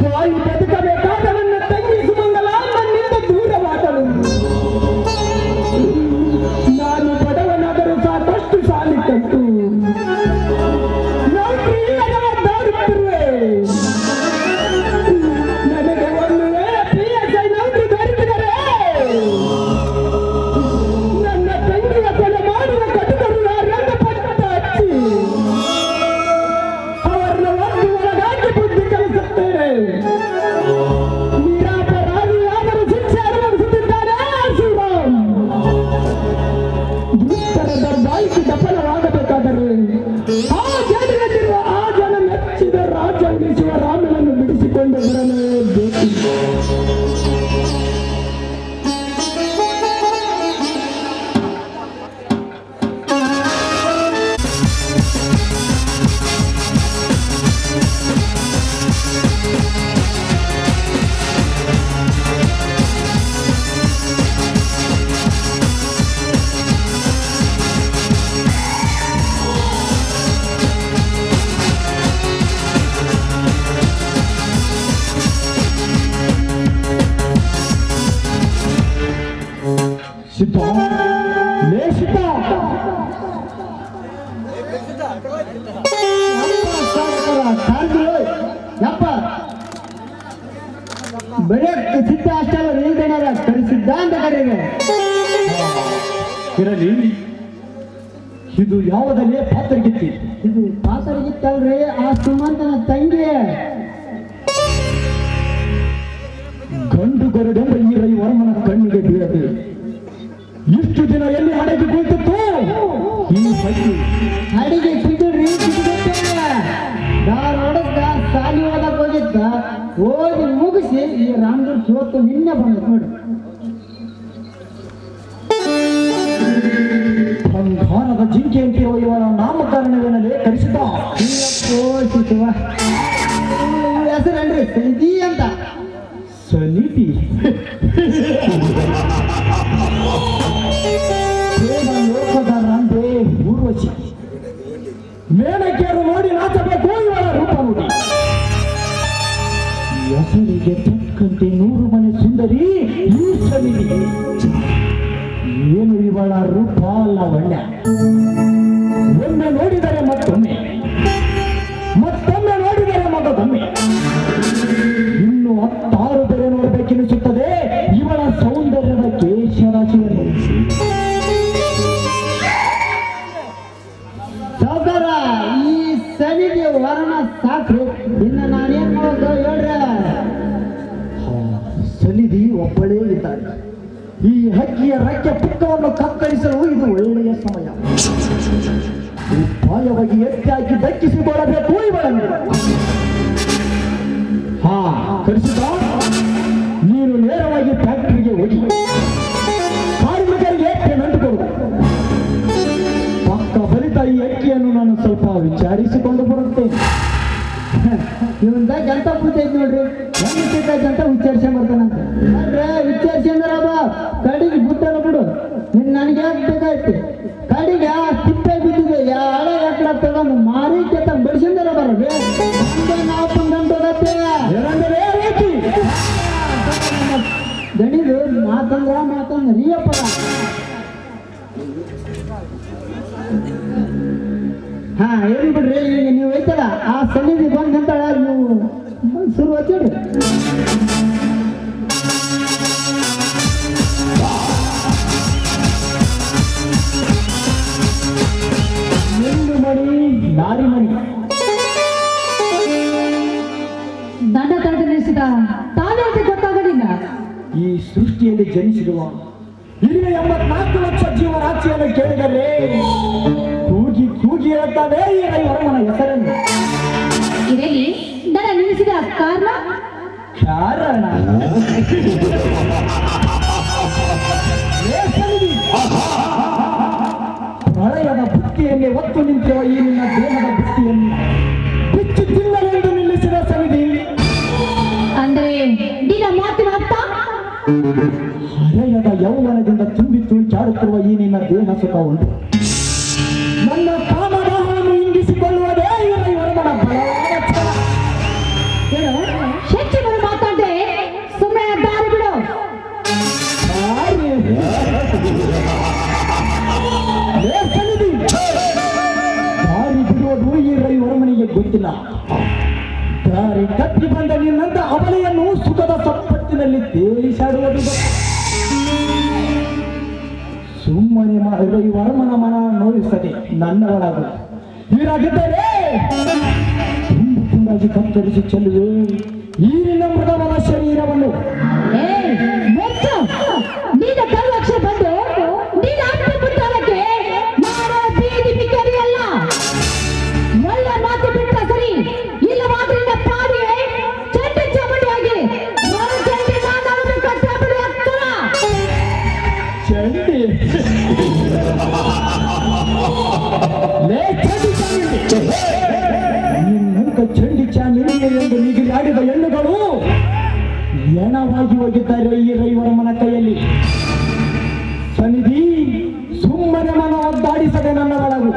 ಬಾಯಿ ಬದುಕಬೇಕಾದ ನನ್ನ ತಂಗಿ ಸುಮಂಗಲ ನನ್ನಿಂದ ದೂರವಾದಳು. ನಾನು ಬಡವನಾದರೂ ಸಾಕಷ್ಟು ಸಾಲಿ ಕಟ್ಟು ನೌಕರಿ ಇಲ್ಲದವ ದಾರುತ್ತಿರುವೆ. ನನಗೆ ಒಂದು ವೇಳೆ PSI ನೌಕರಿ ದೊರೆತಿದರೆ ನನ್ನ ತಂಗಿಯ ಕೊಲೆ ಮಾಡುವ ಕಟುಕರು ಯಾರೆಂದು ಪಟ್ಟ ಹಚ್ಚಿ ಅವರನ್ನ ಒಂದು ಒಳಗಾಗಿ ಬುದ್ಧಿ ಕಲಿಸುತ್ತೇನೆ. ನಿರಾಪರಾಧಿಯಾದರೂ ಶಿಕ್ಷೆ ಅನುಭವಿಸುತ್ತಿದ್ದಾನೆ ಶಿವರಾಮ್. ದುಷ್ಟರ ದರ್ಬಾಯಿಸಿ ದಫನವಾಗಬೇಕಾದರೆ ಆ ಜನಿರುವ ಆ ಜನ ಮೆಚ್ಚಿದ ರಾಜ ಉಳಿಸುವ ರಾಮನನ್ನು ಬಿಡಿಸಿಕೊಂಡು ಬರಲೇಬೇಕು. ಸಿದ್ಧ ಲೇ ಸಿದ್ಧ, ಯಪ್ಪ ಬರೇ ಸಿದ್ಧ ಅಷ್ಟಲ್ಲ ನಿಲ್ದೇನಾರ ಕಳಿಸಿದ್ದ ಅಂತ ಕರೀಗೆ ಇರಲಿ. ಇದು ಯಾವುದಲ್ಲೇ ಪಾತ್ರಗಿತ್ತಿ? ಇದು ಪಾತ್ರಗಿತ್ತಲ್ರಿ ಆ ಸುಮಂತನ ತಂಗಿ. ಗಂಡು ಗರಡೆಂಬ ಈ ರೈ ವರ್ಮನ ಕಣ್ಣಿಗೆ ಬೀಳದೆ ಇಷ್ಟು ದಿನ ಎಲ್ಲಿ ಅಡಗಿ ಕುಳಿತಿತ್ತು ಈ ಹಕ್ಕಿ? ಅಡಿಗೆ ಸಿಗಲ್ರಿ, ಧಾರವಾಡದ ಸಾಲಿ ಓದಕ್ ಹೋಗಿದ್ದ. ಓದಿ ಮುಗಿಸಿ ಈ ರಾಮದುರ್ಗ ಇವತ್ತು ನಿನ್ನೆ ಬಂದತ್ ನೋಡಿ. ಬಂಗಾರದ ಜಿಂಕೆ ಅಂತಿರುವ ಇವರ ನಾಮಕರಣವೇನಲೇ ಕರೆಸಿದ? ಹೆಸರಲ್ರಿ ಸನಿಧಿ ಅಂತ. ಸನಿಧಿ ಲೋಕದ ರಂಬೆ ಊರ್ವಶಿ. ಮೇಣಕೆಯರು ನೋಡಿ ನಾಚಬೇಕು ಇವರ ರೂಪ ನೋಡಿ. ಹೆಸರಿಗೆ ತಕ್ಕಂತೆ 100 ಮನೆ ಸುಂದರಿ ಈ ಸನಿಧಿ. ಏನು ಇವಳ ರೂಪ ಲಾವಣ್ಯ! ಒಮ್ಮೆ ನೋಡಿದರೆ ಮತ್ತೊಮ್ಮೆ ನೋಡಿದರೆ ಮಗದೊಮ್ಮೆ ಇನ್ನು 16 ಬೇರೆ ನೋಡಬೇಕೆನಿಸುತ್ತದೆ ಇವಳ ಸೌಂದರ್ಯದ ಕೇಶರಾಶಿಯನ್ನು. ಸೌಕರ ಈ ಸನಿಗೆ ವರ್ಣ ಸಾಕ್ರಿ, ಇನ್ನು ನಾನೇನ್ ಮಾಡೋದು ಹೇಳ್ರೆ? ಸನಿಧಿ ಒಬ್ಬಳೇ ಇದ್ದಾಳೆ. ಈ ಹಕ್ಕಿಯ ರೆಕ್ಕೆ ಪುಕ್ಕವನ್ನು ಕತ್ತರಿಸಲು ಇದು ಒಳ್ಳೆಯ ಸಮಯ. ಉಪಾಯವಾಗಿ ಎತ್ತಾಗಿ ದಕ್ಕಿಸಿಕೊಳ್ಳಬೇಕು ಇವಳನ್ನು. ಕರೆಸಿದ ನೀನು ನೇರವಾಗಿ ಫ್ಯಾಕ್ಟರಿಗೆ ಹೋಗಿ ಕಾರ್ಮಿಕರಿಗೆ ಪೇಮೆಂಟ್ ಕೊಡು. ಪಕ್ಕ ಫಲಿತ ಈ ಅಕ್ಕಿಯನ್ನು ನಾನು ಸ್ವಲ್ಪ ವಿಚಾರಿಸಿಕೊಂಡು ಬರುತ್ತೇನೆ. ಇವಂದ ಜಂತ ಪೂಜೆ ನೋಡ್ರಿ, ಜಂತ ವಿಚಾರಿಸ ಬರ್ತಾನಂತ. ವಿಚಾರಿಸಿ ಅಂದ್ರ ಕಡಿಗೆ ಬಿಟ್ಟಲ್ಲ ಬಿಡು. ನನಗೆ ಯಾಕೆ ಬೇಕಾಯ್ತು? ಕಡಿಗೆ ಆ ತಿಪ್ಪೆ ಬಿದ್ದಿದೆ, ಯಾರ ಯಾಕಡ ತಗೊಂಡು ಮಾರಿ ಕೆತ್ತ ಬಡಿಸಿಂದರ ಬರೋದು ನಾವು ಬಂದಂತೋಗತ್ತೆ. ದಣಿದು ಮಾತಂದ್ರ ರೀಯಪ್ಪ. ಏನು ಬಿಡ್ರಿ, ಈಗ ನೀವು ಐತಲ್ಲ ಆ ಸನ್ನಿಧಿ ಬಂದಂತ ನೀವು ಶುರು ಹಚ್ಚಿಡ್ರಿ. ನಾರಿಮಣಿ. ದಂಡ ತಡೆದು ನಿಲ್ಲಿಸಿದ ತಾನೇ ಅಂತ ಗೊತ್ತಾಗಲಿಲ್ಲ. ಈ ಸೃಷ್ಟಿಯಲ್ಲಿ ಜನಿಸಿರುವ ಇರುವ 84 ಲಕ್ಷ ಜೀವರಾಶಿಯನ್ನು ಕೇಳಿದರೆ ಕೂಗಿ ಕೂಗಿ ಹೇಳ್ತಾವೆ ಈ ರೈವರ್ಮನ ಹೆಸರನ್ನು. ಇರಲಿ, ದಡ ನಿಲ್ಲಿಸಿದ ಕಾರಣ ಕಾರಣ ಪ್ರಳಯದ ಬುತ್ತಿಯನ್ನೇ ಒತ್ತು ನಿಂತಿರುವ ಈ ನಿನ್ನ ದೇಹದ ಬುತ್ತಿಯನ್ನು ಬಿಚ್ಚು ತಿನ್ನಲೆಂದು ನಿಲ್ಲಿಸಿದ ಸಮಿತಿ. ಅಂದ್ರೆ ನಿನ್ನ ಮಾತಿನ ಅರ್ಥ ಹರೆಯದ ಯೌವನದಿಂದ ತುಂಬಿ ತುಳಿಚಾಡುತ್ತಿರುವ ಈ ನಿನ್ನ ದೇಹ ಸುಖವನ್ನು ನನ್ನ ಕಾಮದಾಹವನ್ನು ಇಂಗಿಸಿಕೊಳ್ಳುವುದೇ ಈ ರೈವರ್ಮನ ಬಲವಾದ ಛಲ. ಹೆಚ್ಚಿನ ಮಾತಾಡ್ದೆ ಸುಮ್ಮನೆ ದಾರಿ ಬಿಡು. ದಾರಿ ಬಿಡುವುದು ಈ ರೈವರ್ಮನಿಗೆ ಗೊತ್ತಿಲ್ಲ. ದಾರಿ ತಪ್ಪಿ ಬಂದ ನಿನ್ನಂತ ಅವನೆಯನ್ನು ಸುಖದ ಸಂಪತ್ತಿನಲ್ಲಿ ತೇಲಿಸಾಡುವುದು ಸುಮ್ಮನೆ ರೈವರ್ಮನ ಮನ ನೋಯಿಸದೆ ನನ್ನ ಒಳಗು ಹೀರಾಗಿದ್ದರೆ ತುಂಡಾಗಿ ಕತ್ತರಿಸಿ ಚೆಲ್ಲುವೆ ಈ ನಿನ್ನ ಮೃಗವನ ಶರೀರವನ್ನು. ನಿನ್ನ ಕಲ್ವಕ್ಷ ಬಂದು ನಿನ್ನ ಅಪ್ಪ ಮುಟ್ಟಾಲಕ್ಕೆ ನಾನು ಬೀದಿ ಬಿಕ್ಕರಿ ಅಲ್ಲ. ಎಲ್ಲ ಮಾತು ಬಿಟ್ಟ ಸರಿ, ಇಲ್ಲವಾದ್ರೆ ನಿನ್ನ ಪಾಡಿಗೆ ಚಂಡಿ ಚಾಮುಂಡಿಯಾಗಿ ಚಂಡಿ ನಾನು ಕಟ್ಟಬಡಿ ಆಗ್ತದ. ಚಂಡಿ ನಿನ್ನಂತ ಚಂಡಿ ಚಾಮುಂಡಿ ಎಂದು ನಿಗಿಲಾಡಿದ ಹೆಣ್ಣುಗಳು ಎಣವಾಗಿ ಹೋಗಿದ್ದಾರೆ ಈ ರೈವರ್ಮನ ಕೈಯಲ್ಲಿ. ಸನ್ನಿಧಿ ಸುಮ್ಮನೆ ಮನ ಒದ್ದಾಡಿಸದೆ ನನ್ನ ಒಳಗು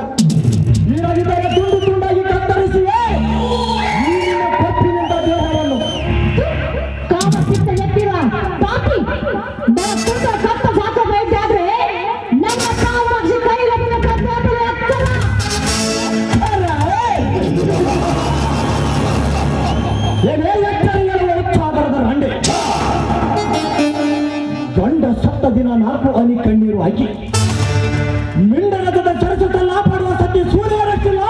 ಹೀರಾಗಿದ್ದರೆ ತುಂಡು ತುಂಡಾಗಿ ಕತ್ತರಿಸಿವೆ ನೀರಿನ ಕಪ್ಪಿನಿಂದ ದೇಹವನ್ನು. ಕಾಮ ಸಿಕ್ಕ ಎತ್ತಿರುವ ಪಾಪಿ ತುಂಡ ಕತ್ತ ಸಾಕ ಬಯಸಾದ್ರೆ ನನ್ನ ಕಾವು ರಕ್ಷಿ ಕೈಲಪ್ಪಿನ ಕಟ್ಟಬಡಿ ಆಗ್ತದ. ಏನೇ ಎಚ್ಚರಿಕೆಗಳು ಹೆಚ್ಚಾದರದ ರಂಡೆ ಗಂಡ ಸತ್ತ ದಿನ 4 ಹನಿ ಕಣ್ಣೀರು ಹಾಕಿ ಮಿಂಡನದ ಚರಿಸುತ್ತಲ್ಲ ಪಡುವ ಸತ್ಯ ಸೂರ್ಯರಷ್ಟಿಲ್ಲ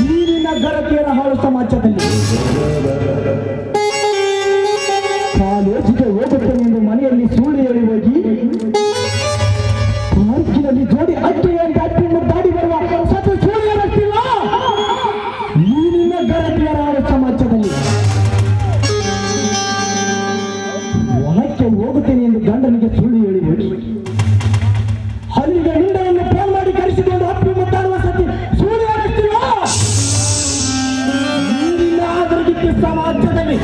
ನೀರಿನ ಗರತಿಯರ ಹಾಳು ಸಮಾಜದಲ್ಲಿ. ಕಾಲೇಜಿಗೆ ಹೋಗುತ್ತೇನೆ ಎಂದು ಮನೆಯಲ್ಲಿ ಸುಳ್ಳು ಹೇಳಿ ಹೋಗಿ ಪಾರ್ಕಿನಲ್ಲಿ ಜೋಡಿ ಅಡ್ಡಿ ಅಂತ ಅಡ್ಡಿ ಮುದ್ದಾಡಿ ಬರುವ ಸತ್ಯ ಸೂರ್ಯರಷ್ಟಿಲ್ಲ ನೀರಿನ ಗರತಿಯರ ಹಾಳು ಸಮಾಜದಲ್ಲಿ. ಹೊಲಕ್ಕೆ ಹೋಗುತ್ತೇನೆ ಎಂದು ಗಂಡನಿಗೆ ಸುಳ್ಳು ಹೇಳಿ ಹೋಗಿ ಅಲ್ಲಿಗೆ ಹಿಂಡವನ್ನು ಫೋನ್ ಮಾಡಿ ಕರೆಸಿಕೊಂಡು ಅಪ್ಪಿ ಮುದ್ದಾಡುವ ಸತಿ ಸೂರ್ಯರಷ್ಟಿಲ್ಲ ನೀರಿನ ಆದರಗಿತ್ತು ಸಮಾಜದಲ್ಲಿ.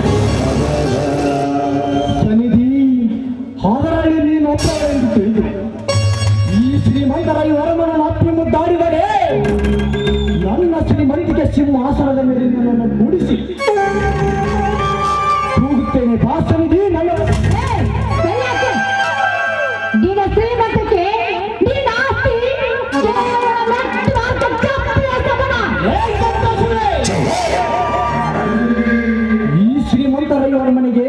ಸನ್ನಿಧಿ ಹಾದರಲ್ಲಿ ನೀನು ಒಬ್ಬ ಎಂದು ತಿಳಿದು ಈ ಶ್ರೀಮಂತರ ಈ ಹೊರಮನ ಅಪ್ಪಿ ಮುದ್ದಾಡಿದರೆ ನನ್ನ ಶ್ರೀಮಂತಿಗೆ ಸಿಂಹಾಸನದ ಮೇಲೆ ನನ್ನನ್ನು ಕೂಡಿಸಿ ಕೂಗುತ್ತೇನೆ ಬಾ ಸನ್ನಿಧಿ ನನ್ನ ನಿನ್ನ ಶ್ರೀಮಂತಕ್ಕೆ ನಿನ್ನ ಆಸ್ತಿ ಈ ಶ್ರೀಮಂತ ರೈವರ್ಮನಿಗೆ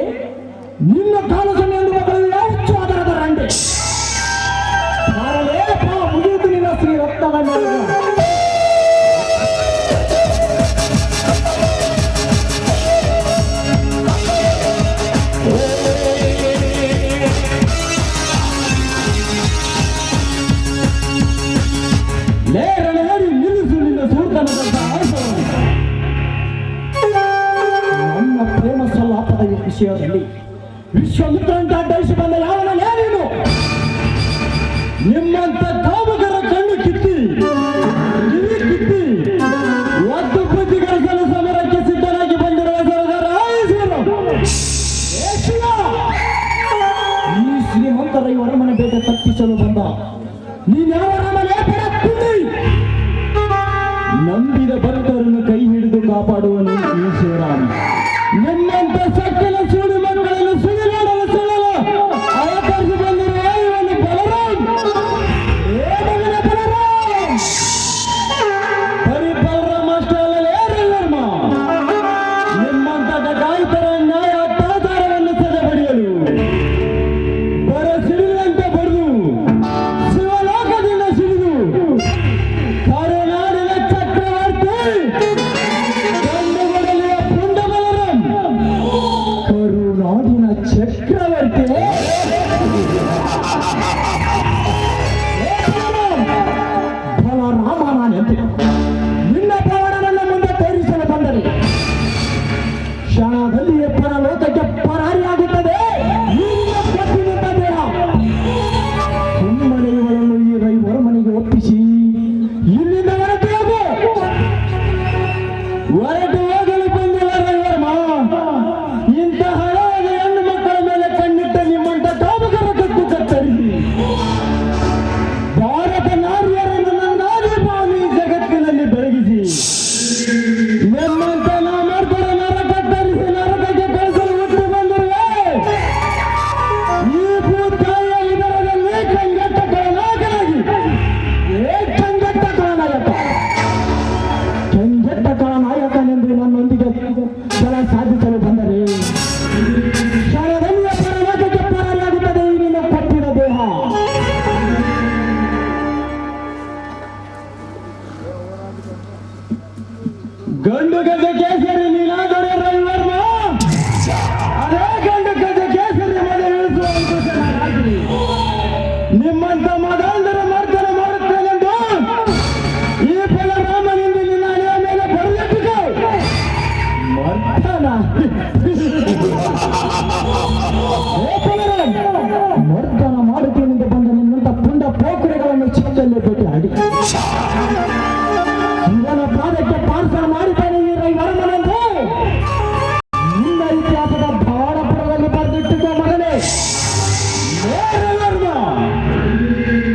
ನಿನ್ನ ಕಾಲಸನೆ ಎಂದು ಮಕ್ಕಳು ಹೆಚ್ಚು ಆಧಾರದ ರಂಡೆ ಮುಗಿಯಿತು ನಿನ್ನ ಶ್ರೀ ರತ್ನದ ಮೇಲೆ. ನಿಲ್ಲಿಸು ನಿನ್ನ ಸೂರ್ತನದಂತ ಆಸವನ್ನು. ನಮ್ಮ ಪ್ರೇಮ ಸಲ್ಲಾಪದ ಈ ವಿಷಯದಲ್ಲಿ ವಿಶ್ವಮಿತ್ರಂತ ಅಡ್ಡಾಯಿಸಿ ಬಂದ ಯಾವನ ಯಾರೇನು ನಿಮ್ಮಂತ ಕಾಮಗರ ಕಣ್ಣು ಕಿತ್ತಿ ಕಿವಿ ಕಿತ್ತಿ ಒದ್ದು ಬುದ್ಧಿ ಗಳಿಸಲು ಸಮರಕ್ಕೆ ಸಿದ್ಧರಾಗಿ ಬಂದಿರುವ ಸರದಾರ ಈ ಶ್ರೀಮಂತ ರೈವರ್ಮನ ಬೇಟೆ ತಪ್ಪಿಸಲು ಬಂದ ನೀನ್ಯಾವ ರಾಮನೇ ಪಡಕ್ಕುಂಡಿ ನಂಬಿದ ಭಕ್ತರನ್ನು ಕೈ ಹಿಡಿದು ಕಾಪಾಡುವನು ಈ ಶಿವರಾಮ. ನಿಮ್ಮಂತ ಸಕಲ ಸುಳ್ಳು ಮಕ್ಕಳನ್ನು ಸುಳಿಲಾಡಲು ಸುಳ್ಳಲು ಅವತರಿಸಿ ಬಂದಿರುವ ಇವನು ಬಲರಾಮ್. ಬಲರಾಮ್ ಬರೀ ಬಲರಾಮ್ ಅಷ್ಟೇ ಅಲ್ಲಲೇ ರೈವರ್ಮ. ನಿಮ್ಮಂತ ಡಕಾಯಿತರ ನ್ಯಾಯ ಅತ್ಯಾಚಾರವನ್ನು ಸದೆ ಬಡಿಯಲು ಬರ ಸಿಡಿದಂತೆ ಬಡಿದು ಶಿವಲೋಕದಿಂದ ಸಿಡಿದು ಕರುನಾಡಿನ ಚಕ್ರ ಗಂಡು ಗಜ ಕೇಸರಿ ನೀನಾದರೆ ರವಿವರ್ಮ, ಅದೇ ಗಂಡು ಗಜ ಕೇಸರಿ ಮದ ಇಳಿಸುವ ಉದ್ದೇಶ ನಾನಾಗಿರಿ. ನಿಮ್ಮಂತ ಮದಾಂಧರ ಮರ್ದನ ಮಾಡುತ್ತೇನೆಂದು ಈ ಬಲರಾಮನಿಂದ ನಿನ್ನ ಹಣೆಯ ಮೇಲೆ ಬರೆದಿಟ್ಟಿತು. ಮರ್ದನ ಮರ್ದನ ಮಾಡುತ್ತೇನೆಂದು ಬಂದ ನಿನ್ನಂತ ಪುಂಡ ಪೋಖರಿಗಳನ್ನು ಚಿಕ್ಕಲ್ಲೇ ಭೇಟಿ ಆಡಿ ಇವನ ಪಾದಕ್ಕೆ ಪಾರ್ಸಲ್ ಮಾಡಿದ್ದಾನೆ ಈ ರವಿವರ್ಮನೆಂದು ನಿನ್ನ ಇತಿಹಾಸದ ಭಾವನಪುರದಲ್ಲಿ ಬರೆದಿಟ್ಟುಕೋ ಮಗನೇ. ರವಿವರ್ಮ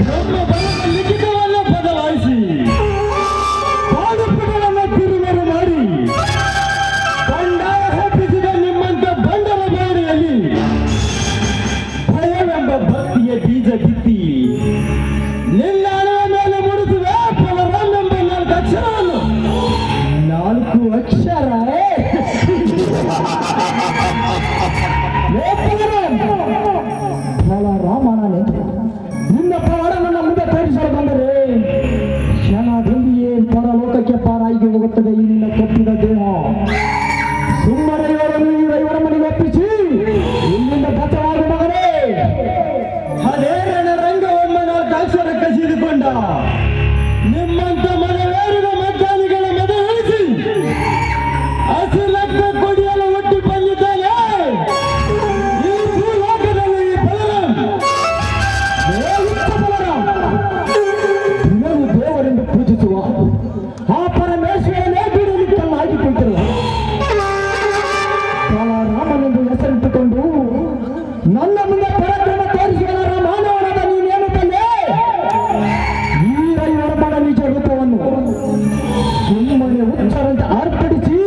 ನಮ್ಮ ಬಲದ ಲಿಖಿತವನ್ನು ಬದಲಾಯಿಸಿ ಪಾದಪುರಗಳನ್ನು ತಿರುಮರು ಮಾಡಿ ಬಂಡಾಯ ಹಬ್ಬಿಸಿದ ನಿಮ್ಮಂತ ಬಂಡರ ಬಾರಿಯಲ್ಲಿ ಭಯವೆಂಬ ಭಕ್ತಿಯ ಬೀಜ ಬಿತ್ತಿ ನಿನ್ನ ಹಣೆಯ ಮೇಲೆ ಮುಡಿಸುವೆ ಬಲರಾಮೆಂಬ 4 ಅಕ್ಷರವನ್ನು. 4 ಅಕ್ಷರ ಬಲರಾಮನೇ, ನಿನ್ನ ಪವಾಡ ನನ್ನ ಮುಂದೆ ತೋರಿಸಲು ಬಂದರೆ ಕ್ಷಣದಲ್ಲಿಯೇ ಪರಲೋಕಕ್ಕೆ ಪಾರಾಗಿ ಹೋಗುತ್ತದೆ ಈ ನಿನ್ನ ಕಪ್ಪಿದ ದೇಹ. ಸುಮ್ಮನೆ ಇವರ ಮನೆಗೆ ಒಪ್ಪಿಸಿ ಇಲ್ಲಿಂದ ಬಚಾವಾಗಿ ಮಗನೇ. ಅದೇ ರಣರಂಗವೊಮ್ಮೆ 4 ಅಕ್ಷರ ಕಸಿದುಕೊಂಡ ನಿಮ್ಮಂತ ಮನವೇರಿದ ಮಜ್ಜಾನಿಗಳ ಮದ ಇಳಿಸಿ ಅಸಿಲಕ್ಕ ಕೊಡಿಯಲು ಒಟ್ಟಿ ಬಂದಿದ್ದಾನೆ ಈ ಭೂಲೋಕದಲ್ಲಿ ಈ ಬಲರಾಮ್. ದಿನವೂ ದೇವರೆಂದು ಪೂಜಿಸುವ ಆ ಪರಮೇಶ್ವರನೇ ಬೀಡಲಿಕ್ಕಲ್ಲ ಹಾಕಿಕೊಳ್ತಿರುವ ಬಲರಾಮನೆಂದು ಹೆಸರಿಟ್ಟುಕೊಂಡು ನನ್ನ ಮುಂದೆ ಪರಾಕ್ರಮ ತೋರಿಸುವ ಮಾನವನಾದ ನೀನೇನು ಬಂದೆ ಈ ರವಿವರ್ಮನ ನಿಜ ರೂಪವನ್ನು ಸುಮ್ಮನೆ ಉಚ್ಚರಂತೆ ಆರ್ಪಡಿಸಿ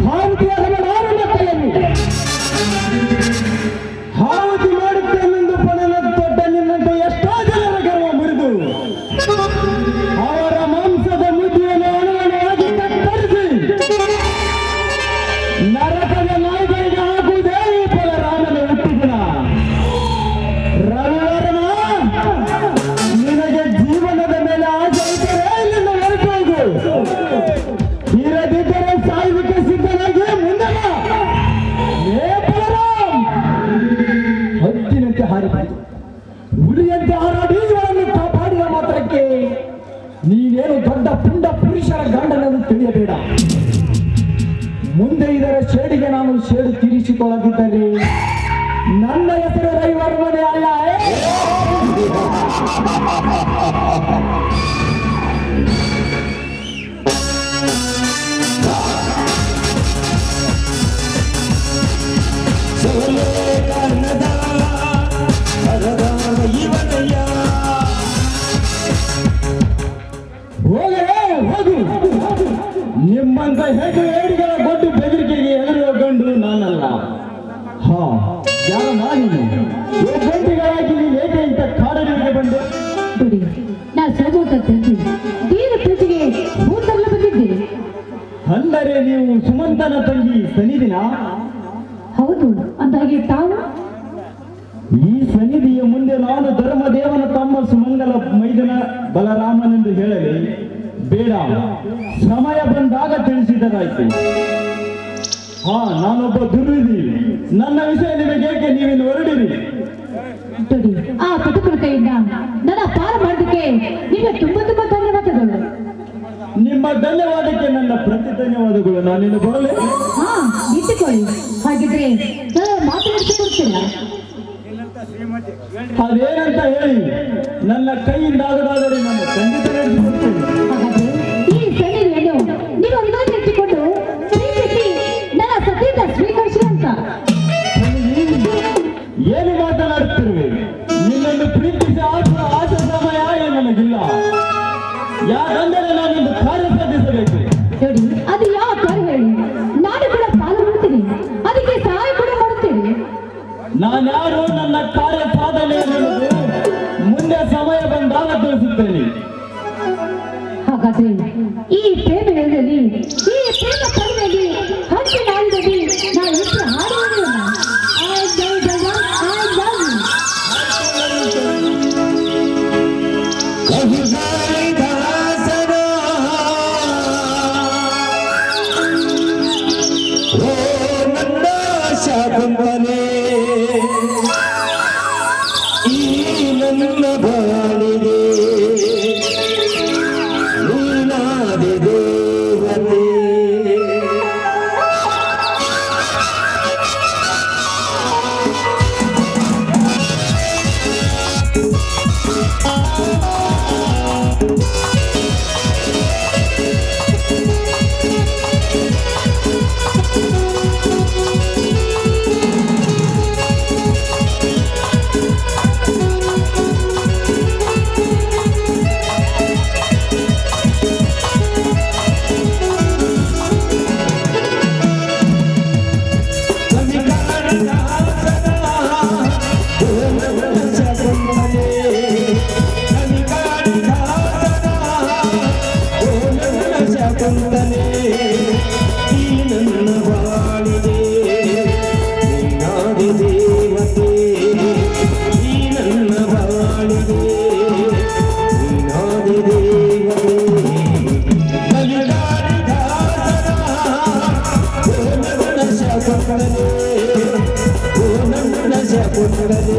ಹಾವುತಿಯಾಗಲಾರನ ಕೈಯನ್ನು ಹಾವುತಿ ಮಾಡುತ್ತೇನೆಂದು ಪಣನ ದೊಡ್ಡ ನಿನ್ನಂತೆ ಎಷ್ಟೋ ಜನರ ಗರ್ವ ಮುರಿದು ಅವರ ಮಾಂಸದ ಮುದ್ದಿಯನ್ನು ಅಣುವಣುವಾಗಿ ಕತ್ತರಿಸಿ ನರಕದ ನಾಯಿಗಳಿಗೆ ಹಾಕುವುದೇ ಈ ಬಲರಾಮನ ಹುಟ್ಟಿದಿನ. ರವಿವರ್ಮ, ನಿನಗೆ ಜೀವನದ ಮೇಲೆ ಆಸೆ ಇದ್ದರೆ ಇಲ್ಲಿಂದ ಹೊರಟು ಹೋಗು. ಇರದಿದ್ದರೆ ಸಾಯುವಿಕೆ ಸಿದ್ಧನಾಗಿ ಮುಂದೆ ಬಾ. ಏ ಬಲರಾಮ್, ಹದ್ದಿನಂತೆ ಹಾರಿಬಂದು ಹುಲಿಯಂತೆ ಹಾರಾಡಿ ಇವರನ್ನು ಕಾಪಾಡಿದ ಮಾತ್ರಕ್ಕೆ ನೀನೇನು ದೊಡ್ಡ ಪುಂಡ ಪುರುಷರ ಗಂಡನನ್ನು ತಿಳಿಯಬೇಡ. ಮುಂದೆ ಇದರ ಶೇಡಿಗೆ ನಾನು ಶೇಡು ತೀರಿಸಿಕೊಳ್ಳದಿದ್ದರೆ ನನ್ನ ಹೆಸರು ರವಿವರ್ಮನೇ ಅಲ್ಲ. ಹೋಗಲೇ ಹೋಗು. ನಿಮ್ಮಂತ ಹೆಣ್ಣು ಏಡಿಗಳ ಗೊಡ್ಡು ಬೆದರಿಕೆಗೆ ಹೆದರುವ ಗಂಡು ನಾನಲ್ಲ. ಹಾ, ಯಾರ ನೀನು ಗಂಟೆಗಳಾಗಿ ನೀನು ಏಕೆ ಇಂಥ ಕಾಡಲಿಗೆ ಬಂದೆ? ನೋಡಿ, ನಾ ಸೋಮೋತ ತಂಗಿ ತೀರ ಪ್ರೀತಿಗೆ ಹೂತರಲು ಬಂದಿದ್ದೀರಿ. ಅಂದರೆ ನೀವು ಸುಮಂತನ ತಂಗಿ ಸನಿದಿನ? ಹೌದು. ಅಂದಾಗೆ ತಾವು ಈ ಸನ್ನಿಧಿಯ ಮುಂದೆ ನಾನು ಧರ್ಮದೇವನ ತಮ್ಮ ಸುಮಂಗಲ ಮೈದನ ಬಲರಾಮನೆಂದು ಹೇಳಲಿ ಬೇಡ, ಸಮಯ ಬಂದಾಗ ತಿಳಿಸಿದರಾಯ್ತು. ಹಾ, ನಾನೊಬ್ಬ ದುರ್ವಿಧಿ. ನನ್ನ ವಿಷಯ ನಿಮಗೇಕೆ, ನೀವಿನ್ನು ಹೊರಡಿರಿ. ನೋಡಿ, ಆ ಪುಟಕರ ಕೈಯಿಂದ ನನ್ನ ಪಾರ ಮಾಡೋದಕ್ಕೆ ನಿಮಗೆ ತುಂಬಾ ತುಂಬಾ ಧನ್ಯವಾದಗಳು. ನಿಮ್ಮ ಧನ್ಯವಾದಕ್ಕೆ ನನ್ನ ಪ್ರತಿ ಧನ್ಯವಾದಗಳು. ನಾನಿನ್ನು ಬರಲೇ? ಹಾ, ಇಟ್ಟುಕೊಳ್ಳಿ. ಹಾಗಿದ್ರೆ ಮಾತನಾಡಿಸಿಕೊಡ್ತಿಲ್ಲ. ಅದೇನಂತ ಹೇಳಿ, ನನ್ನ ಕೈಯಿಂದ ಆಗದಾದರೆ ನಾನು ಖಂಡಿತ ನಡೆಸಿಕೊಡ್ತೇನೆ. ಹಾಗಾದ್ರೆ ಈ ಸನ್ನಿಧಿಯನ್ನು ನೀವು ಹೃದಯದಲ್ಲಿಟ್ಟುಕೊಂಡು ಪ್ರೀತಿಸಿ ನನ್ನ ಸತ್ಯದ ಸ್ವೀಕರಿಸಿ ಅಂತ. ಏನು ಮಾತನಾಡುತ್ತಿರುವೆ? ನಿನ್ನನ್ನು ಪ್ರೀತಿಸಿ ಆಸೆ ಸಮಯ ನನಗಿಲ್ಲ. ಯಾಕಂದರೆ ನಾನೊಂದು ಕಾರ್ಯ ಸಾಧಿಸಬೇಕು. ನೋಡಿ, ಅದು ಯಾವ ಕಾರ್ಯ ಹೇಳಿ, ನಾನು ಕೂಡ ಪಾಲು ಮಾಡ್ತೀನಿ, ಅದಕ್ಕೆ ಸಹಾಯ ಕೂಡ ಮಾಡುತ್ತೇನೆ. ನಾನ್ಯಾರು, ನನ್ನ ಕಾರ್ಯ ಸಾಧನೆ ಎನ್ನುವುದು ಮುಂದೆ ಸಮಯ ಬಂದಾಗ ತಿಳಿಸುತ್ತೇನೆ. ಹಾಗಾದ್ರೆ ಈ ಪ್ರೇಮ ವೇಳೆಯಲ್ಲಿ, ಈ ಪ್ರೇಮ ಕರುಣೆಯಲ್ಲಿ, ಹಂಚಿ ನಾಡಿದಲ್ಲಿ ನಾನು ಎಷ್ಟು ಹಾಡುವುದಿಲ್ಲ. ಶಕುಂತಲೆ ಈ ನನ್ನ ಬಾಳಿಗೆ ನೀನಾದಿ ದೇವತೆ ಈ ನನ್ನ ಬಾಳಿಗೆ ನೀನಾದಿ ದೇವತೆ ನನ್ನ ಶಕುಂತಲೆ ನನ್ನ ಶಕುಂತಲೆ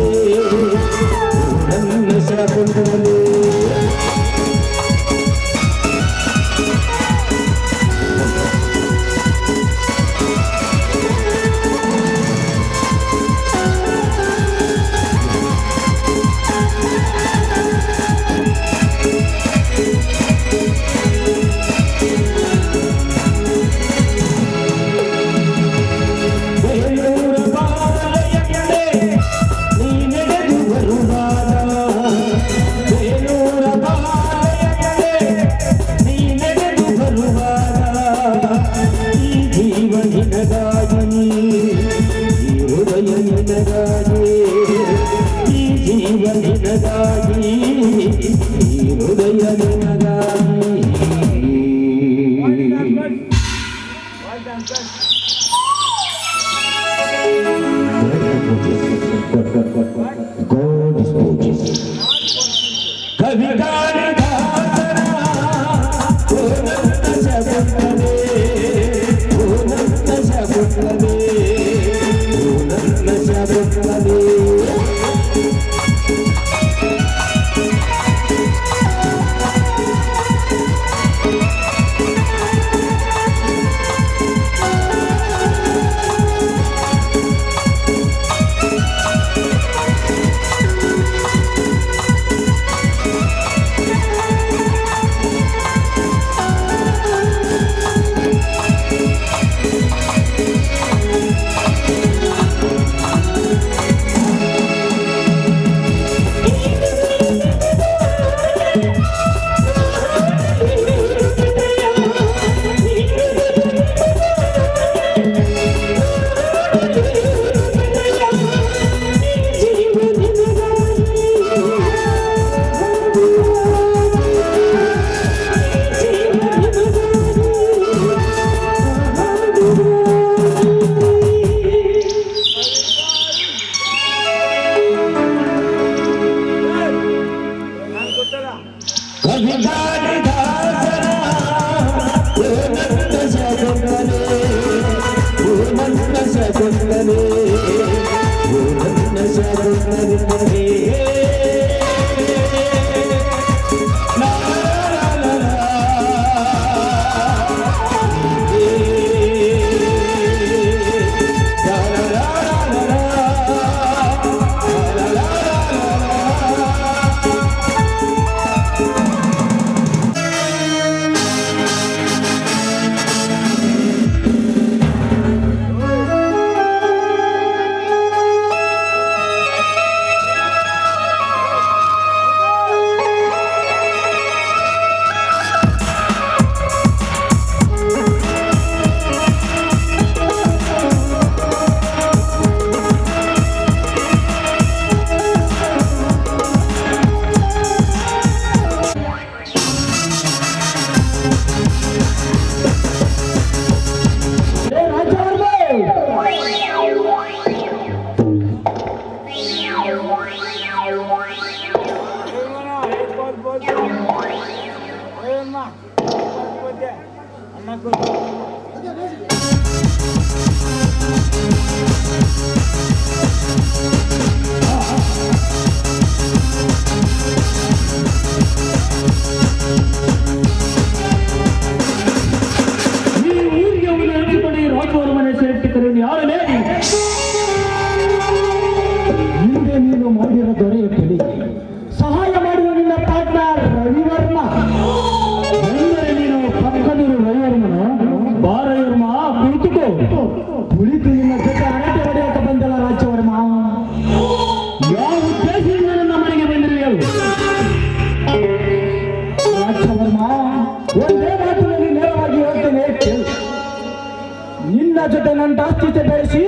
ಜೊತೆ ನನ್ನ ದಾಸ್ತಿತೆ ಬೆಳೆಸಿ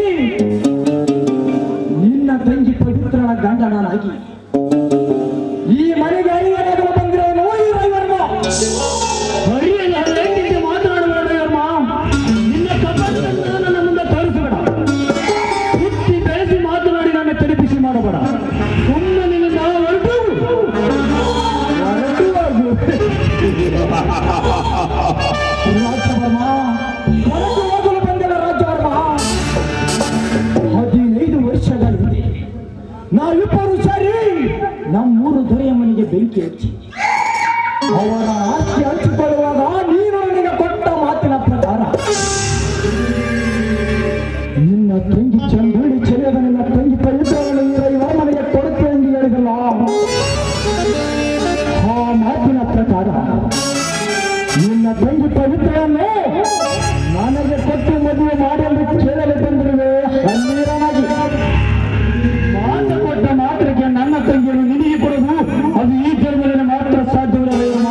ನಿನ್ನ ತಂಗಿ ಪವಿತ್ರನ ಗಂಡನಾಗಿ ಈ ಮನೆಗೆ ಅರಿಯನಾಗಲು ಬಂದಿರೋನು ಈ ರವಿವರ್ಮ ಹರಿಯನ ಮಾತು ರಾಜವರ್ಮ ಹೊರಗೆ ಹೋಗಲು ಬಂದಿಲ್ಲ ರಾಜವರ್ಮ. 15 ವರ್ಷಗಳ ಹಿಂದೆ ನಾವಿಬ್ಬರು ಸೇರಿ ನಮ್ಮೂರು ದೊರೆಯ ಮನೆಗೆ ಬೆಂಕಿ ಹಚ್ಚಿ ಅವರ ಆಸ್ತಿ ಹಂಚಿಕೊಳ್ಳುವಾಗ ನೀನು ನನಗೆ ಕೊಟ್ಟ ಮಾತಿನ ಪ್ರಕಾರ ನಿನ್ನ ತಂಗಿ ಚಂದ್ರಳಿ ಚೆಲುವದ ನಿನ್ನ ತಂಗಿ ಪವಿತ್ರವನ್ನು ಇವರ ಮನೆಗೆ ಕೊಡುತ್ತೆ ಎಂದು ಹೇಳಿದಲ್ಲ. ಆ ಮಾತಿನ ಪ್ರಕಾರ ನಿನ್ನ ತಂಗಿ ಪವಿತ್ರವನ್ನು ನನಗೆ ಕೊಟ್ಟು ಮದುವೆ ಮಾಡಿ ಎಂದು ಕೇಳಲು ಬಂದಿರುವೆ. ಹನ್ನೀರನಾಗಿ ಮಾತು ಕೊಟ್ಟ ಮಾತ್ರಕ್ಕೆ ನನ್ನ ತಂಗಿಯನ್ನು ನಿನಗೆ ಕೊಡುವುದು ಅದು ಈ ಜನ್ಮದಲ್ಲಿ ಮಾತ್ರ ಸಾಧ್ಯವಿಲ್ಲ.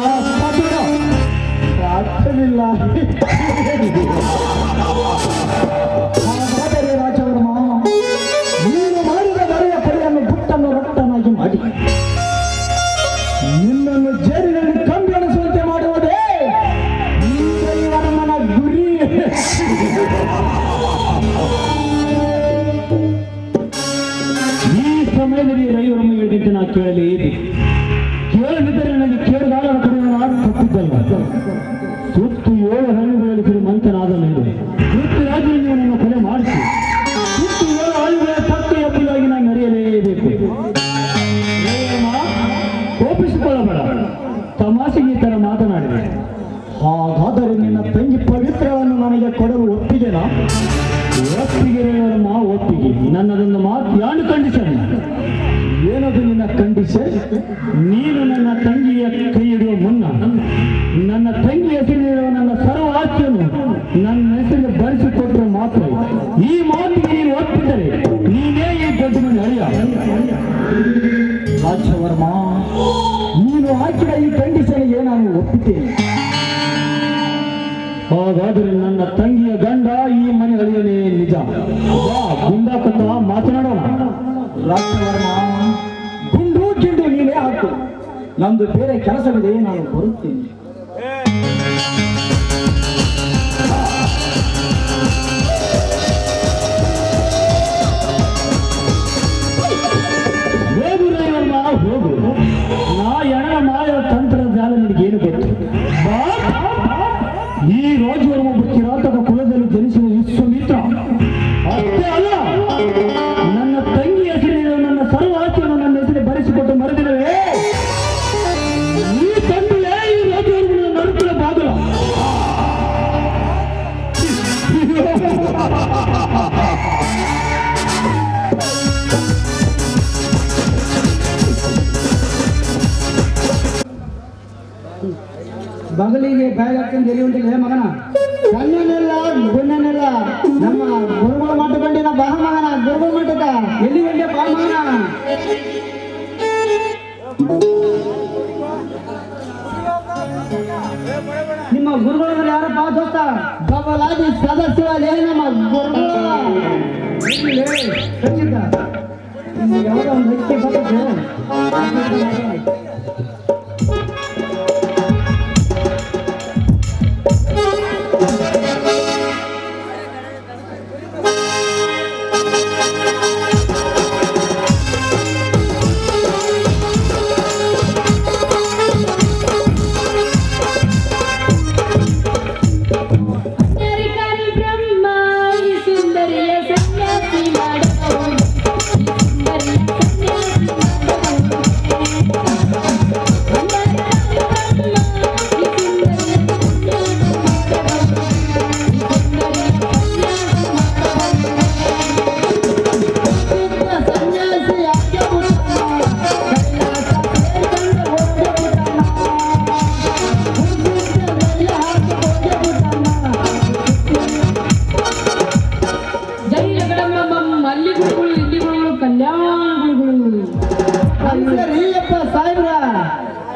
ಸಾಧ್ಯವಿಲ್ಲ. ಹಾಗಾದರೆ ರಾಜವರ್ಮ, ನೀನು ಮಾಡಿದ ದೊರೆಯ ಪಡೆಯನ್ನು ಗುಟ್ಟನ್ನು ರಟ್ಟನಾಗಿ ಮಾಡಿ ನಿನ್ನನ್ನು ಜೈಲಿನಲ್ಲಿ ಕಂಬಿ ಎಣಿಸುವಂತೆ ಮಾಡುವುದೇ ಇವರಮ್ಮನ ಗುರಿ. ಈ ಸಮಯದಲ್ಲಿ ರೈವರಮ್ಮ ಹೇಳಿದ್ದು ನಾ ಕೇಳಲಿ ಕೇಳದಿದ್ದರೆ ನನಗೆ ಕೇಳಿದಾಗ ಕಡೆಯ ತಪ್ಪಿದ್ದಲ್ಲ. ಸುತ್ತು 7 ಹಣ್ಣುಗಳಲ್ಲಿ ಮಂತನಾದ ಮೇಲೆ ಸುತ್ತು ರಾಜ್ಯ ನೀವು ನನ್ನ ಕೊಲೆ ಮಾಡಿಸಿ ಸುತ್ತು 7 ಹಣ್ಣುಗಳ ತಕ್ಕ ಎಬ್ಬಲಾಗಿ ನಾನು ನಡೆಯಲೇಬೇಕು. ಕೋಪಿಸಿಕೊಳ್ಳಬೇಡ, ತಮಾಷೆಗೆ ಈ ತರ ಮಾತನಾಡಿದೆ. ಹಾಗಾದರೆ ನಿನ್ನ ತಂಗಿ ಪವಿತ್ರವನ್ನು ನನಗೆ ಕೊಡಲು ಒಪ್ಪಿಗೆನಾ? ಒಪ್ಪಿಗೆ ಒಪ್ಪಿಗೆ. ನನ್ನದೊಂದು ಮಾತು ಯಾರು ಕಂಡೀಷನ್? ಏನದು ನಿನ್ನ ಕಂಡೀಷನ್? ನೀನು ನನ್ನ ತಂಗಿಯ ಕೈ ಹಿಡಿಯುವ ಮುನ್ನ ನನ್ನ ತಂಗಿ ಹೆಸರಿರುವ ನನ್ನ ಸರ್ವ ಆಸ್ತಿಯನ್ನು ನನ್ನ ಹೆಸರಿಗೆ ಬರೆಸಿಕೊಟ್ಟರೆ ಮಾತ್ರ ಈ ಮಾತಿಗೆ ನೀನು ಒಪ್ಪಿದರೆ ನೀನೇ ಈ ದೊಡ್ಡ ಮನೆ ಅಳಿಯ. ರಾಜವರ್ಮ, ನೀನು ಹಾಕಿದ ಈ ಕಂಡೀಷನ್ಗೆ ನಾನು ಒಪ್ಪಿದ್ದೇನೆ. ಹಾಗಾದರೆ ನನ್ನ ತಂಗಿಯ ಗಂಡ ಈ ಮನೆ ಅಳಿಯನೇ ನಿಜ. ಗುಂಡಾಕತ್ತ ಮಾತನಾಡೋಣ. ರಾಜವರ್ಮ, ಗುಂಡು ಗಿಂಡು ನೀನೇ ಹಾಕು, ನಮ್ದು ಬೇರೆ ಕೆಲಸವಿದೆ, ನಾನು ಬರುತ್ತೇನೆ. ಹೋಗು ರೈವರ್ಮ, ಹೋಗು. ನಾ ಎಣ ಮಾಯ ತಂತ್ರ ಜಾಲ ನಿನಗೇನು ಗೊತ್ತು? ಈ ರಾಜವರ್ಮ ಒಬ್ಬ ಕಿರಾತಕ ಕುಲದಲ್ಲಿ ಜನಿಸಿದ ವಿಶ್ವಮಿತ್ರ. ಅಷ್ಟೇ ಅಲ್ಲ, ನನ್ನ ತಂಗಿ ಹೆಸರಿನ ನನ್ನ ಸರ್ವ ಆಸ್ತಿಯನ್ನು ನನ್ನ ಹೆಸರಿಗೆ ಬರೆಸಿಕೊಟ್ಟು ಮರೆದಿರುವೆ. ಈ ತಂದೆಯೇ ಈ ರಾಜವರ್ಮನ ನಡುಕಲ ಬಾಗಲ. ಬಗಲಿಗೆ ಬ್ಯಾಗ್ ಹಾಕೊಂಡು ಎಲ್ಲಿ ಉಂಟಿಲ್ಲ ಮಗನ? ಕಣ್ಣನೆಲ್ಲ ಗುಣ್ಣನೆಲ್ಲ ನಮ್ಮ ಗುರುಗಳ ಮಠ ಬಂಡಿನ ಬಾ ಮಗನ. ಗುರುಗಳ ಮಠದ ಎಲ್ಲಿ ಗಂಟೆ ಬಾ ಮಗನ. ನಿಮ್ಮ ಗುರುಗಳು ಯಾರಪ್ಪ ದೋಸ್ತ? ಬಬಲಾದಿ ಸದಸ್ಯ ನಮ್ಮ ಗುರುಗಳ ಖಚಿತ. ಯಾವುದೋ ಒಂದು ವ್ಯಕ್ತಿ ಬರ್ತದೆ.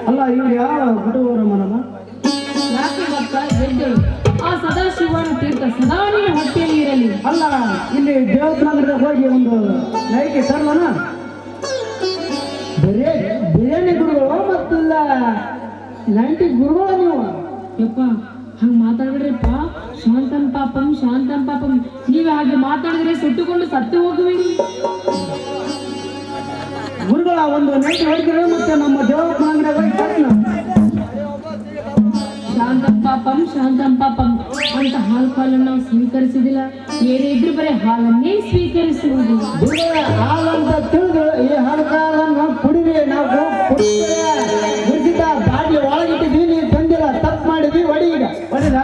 ಅಲ್ಲ ಇವ್ರು ಯಾವ ಗುರುವರ ಮನನ? ಆ ಸದಾಶಿವನ ತೀರ್ಥ ಸದಾ ನಿನ್ನ ಹೊಟ್ಟೆಯಲ್ಲಿ ಇರಲಿ. ಅಲ್ಲ ಇಲ್ಲಿ ದೇವಸ್ಥಾನದ ಹೋಗಿ ಒಂದು ನೈಟ್ ತರ್ಲನ? ಬರೇ ಬಿರಿಯಾನಿ ಗುರುಗಳು ಮತ್ತಿಲ್ಲ ನೈಂಟಿ ಗುರುಗಳು ನೀವು. ಯಪ್ಪ ಹಂಗ ಮಾತಾಡ್ಬಿಡ್ರಿಪ್ಪ. ಶಾಂತಂ ಪಾಪಂ ಶಾಂತಂ ಪಾಪಂ. ನೀವೇ ಹಾಗೆ ಮಾತಾಡಿದ್ರೆ ಸುಟ್ಟುಕೊಂಡು ಸತ್ತು ಹೋಗುವಿರಿ. ಗುರುಗಳ ಒಂದು ನೈಟ್ ಹೊಡಿದ್ರೆ ಮತ್ತೆ ನಮ್ಮ ದೇವಸ್ಥಾನದ ಹೋಗಿ ಶಾಂತಂ ಪಾಪಂ ಅಂತ ಹಾಲನ್ನು ನಾವು ಸ್ವೀಕರಿಸುವುದಿಲ್ಲ. ಏನೇ ಇದ್ರು ಬರೀ ಹಾಲನ್ನೇ ಸ್ವೀಕರಿಸುವುದು. ಹಾಲಂತ ತಿಳಿದು ಈ ಹಾಲನ್ನು ಕುಡಿವಿ. ನಾವು ಕುಡಿದ ಬಾಟ್ಲಿ ಒಳಗಿಟ್ಟಿದ್ವಿ, ನೀವು ತಂದಿಲ್ಲ, ತಪ್ಪು ಮಾಡಿದ್ವಿ. ಹೊಡಿ ಈಗ ಹೊಡಿದ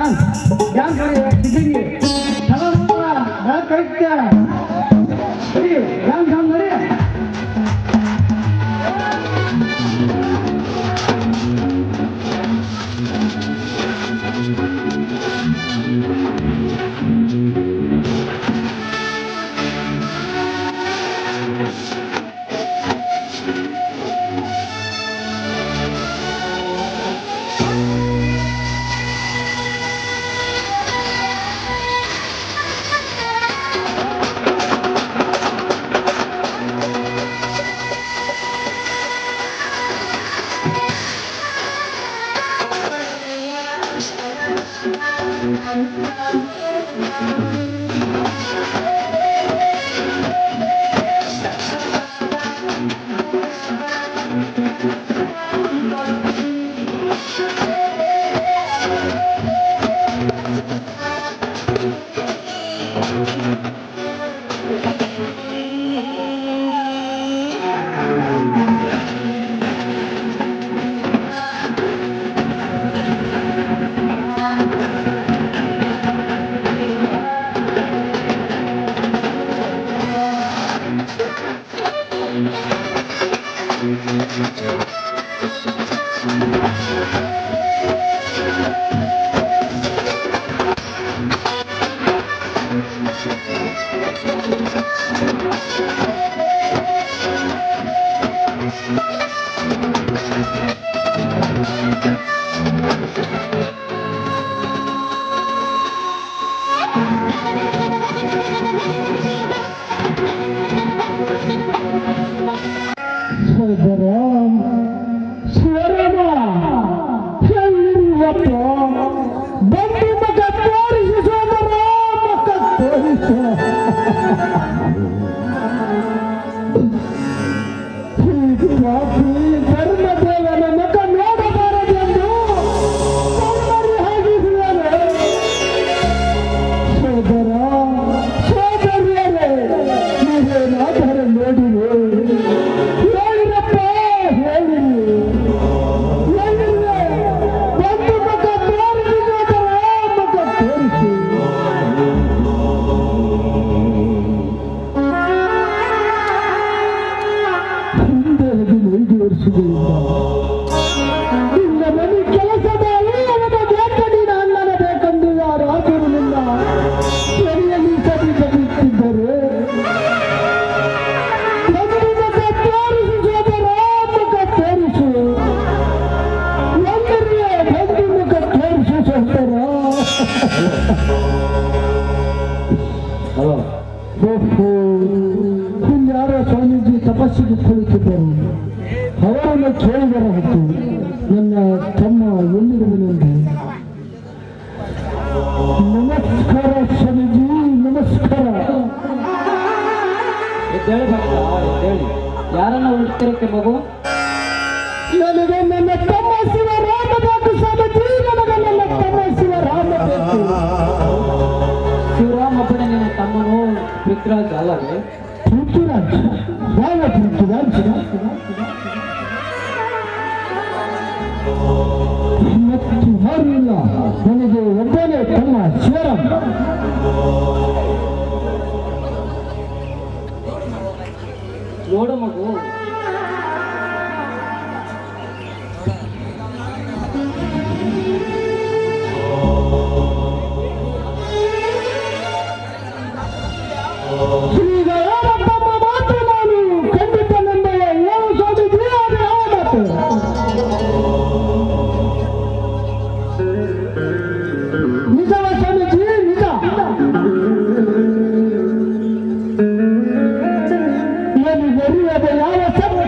ಧರ್ಮದೇವನ ಮುಖ ನೋಡಬಾರದೆಂದು ಹಾಗಿದ್ದಾರೆ. ಸೋದರ ಸೋದರಿಯರೇ, ನೀವೇನಾದರೂ ನೋಡಿವೆ? ಹೇಳಿರಪ್ಪ, ಹೇಳಿರಿ. ಒಂದು ಮುಖ ತೋರಿಸಿ ಸೋದರ, ಮುಖ ತೋರಿಸಿ. ನಿನ್ನ ಮನೆ ಕೆಲಸದಲ್ಲಿ ಅವನ ಬೇಕಡಿನ ಅಣ್ಣನ ಬೇಕೆಂದು ಯಾರು ಆಗಿರಲಿಲ್ಲ. ಸರಿಯಲ್ಲಿ ಸರಿಸಬಿಟ್ಟಿದ್ದರೆ ಒಂದು ಮುಖ ತೋರಿಸಿ ಸೋದರ, ಮುಖ ತೋರಿಸು. ಒಂದರಿಯೇ ಒಂದು ಮುಖ ತೋರಿಸು ಸೋದರ. ಇನ್ಯಾರೋ ಸ್ವಾಮೀಜಿ ತಪಸ್ಸಿಗೆ ಕುಳಿತಿದ್ದರು. ಅವರನ್ನು ಕೇಳಿದರ ಹೊತ್ತು ನನ್ನ ತಮ್ಮ ಎಲ್ಲಿರುವನೆಂದು. ನಮಸ್ಕಾರ ಸ್ವಾಮೀಜಿ, ನಮಸ್ಕಾರ. ಯಾರನ್ನ ಹುಡುಕ್ತಿರಕ್ಕೆ ಮಗು? ನನಗೆ ನನ್ನ ತಮ್ಮ ಶಿವರಾಮ ಬೇಕು ಸ್ವಾಮೀಜಿ, ನನಗೆ ನನ್ನ ತಮ್ಮ ಶಿವರಾಮ ಬೇಕು. ಶಿವರಾಮ ಒಬ್ಬನೇ ನಿನ್ನ ತಮ್ಮನು ಪೃಥ್ವಿರಾಜ್ ಅಲ್ಲವೇ? ಪೃಥ್ವಿರಾಜ್? ಯಾವ ಪೃಥ್ವಿರಾಜ್? ಮತ್ತು ಯಾರು ಇಲ್ಲ, ನನಗೆ ಒಬ್ಬನೇ ತಮ್ಮ ಶಿವರಾಮ. ನೋಡು ಮಗು, ಶ್ರೀಗಳ ತಮ್ಮ ಮಾತು ನಾನು ಖಂಡಿತ ನಂಬಲ್ಲ. ಏನು ಸ್ವಾಮೀಜಿ, ಅದು ಯಾವ ಮಾತು? ನಿಜವ ಸ್ವಾಮೀಜಿ, ನಿಜ. ಏನು ಬರೆಯದ ಯಾವ ಶಬ್ದ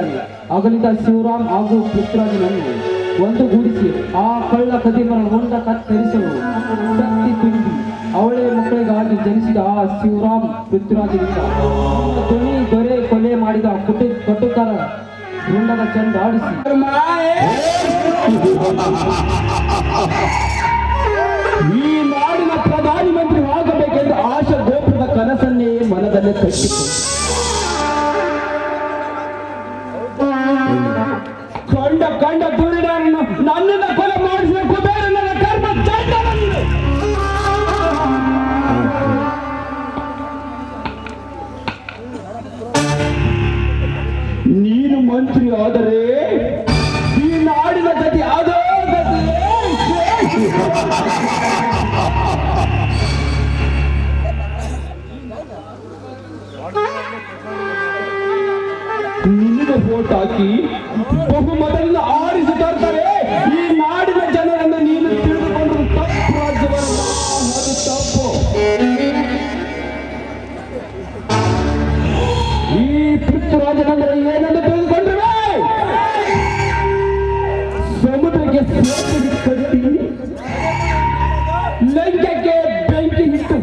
ಹೇಳಿದ್ದಾನೆ. ಅಗಲಿದ ಶಿವರಾಮ್ ಹಾಗೂ ಪೃಥ್ವಿರಾಜನನ್ನು ಒಂದುಗೂಡಿಸಿ ಆ ಕಳ್ಳ ಕದಿಮರ ಹೊಂಡ ಕತ್ತರಿಸಲು ಶಕ್ತಿ ತುಂಬಿ ಅವಳೇ ಮಕ್ಕಳಿಗಾಗಿ ಜನಿಸಿದ ಆ ಶಿವರಾಮ್ ಪೃಥ್ವಿರಾಜನಿಂದ ಧ್ವನಿ ದೊರೆ ಕೊಲೆ ಮಾಡಿದ ಕಟುಕರ ಹೊಂಡದ ಚೆಂಡ ಆಡಿಸಿ ಈ ನಾಡಿನ ಪ್ರಧಾನಿ ಮಂತ್ರಿ ಆಗಬೇಕೆಂದು ಆಶಾ ಗೋಪುರದ ಕನಸನ್ನೇ ಮನದಲ್ಲೇ ಕಟ್ಟಿತು. ಕಂಡ ದುರಿಡರನ್ನು ನನ್ನನ್ನು ಕೊಲೆ ಮಾಡಿಸಬೇಕು, ಬೇರೆ ನನ್ನ ಕರ್ಮ ಚಂಡನನ್ನು. ನೀನು ಮಂತ್ರಿ ಆದರೆ ಈ ನಾಡಿನ ಗತಿ ಅದೋ ಗತಿಯೇ. ನಿನಗೆ ವೋಟ್ ಹಾಕಿ ಬಹುಮತದಿಂದ ಆರಿಸಿ ತರ್ತಾರೆ. ಈ ನಾಡಿನ ಜನರನ್ನು ನೀನು ತಿಳಿದುಕೊಂಡು ತಪ್ಪು ರಾಜ್ಯವಲ್ಲ, ಅದು ತಪ್ಪು. ಈ ಪೃಥ್ವಿರಾಜನಂದ್ರೆ ಏನೆಂದು ತಿಳಿದುಕೊಂಡ್ರೆ ಸಮುದ್ರಕ್ಕೆ ಸೇತುವೆ ಕಟ್ಟಿ ಲಂಕೆಗೆ ಬೆಂಕಿ ಇಟ್ಟು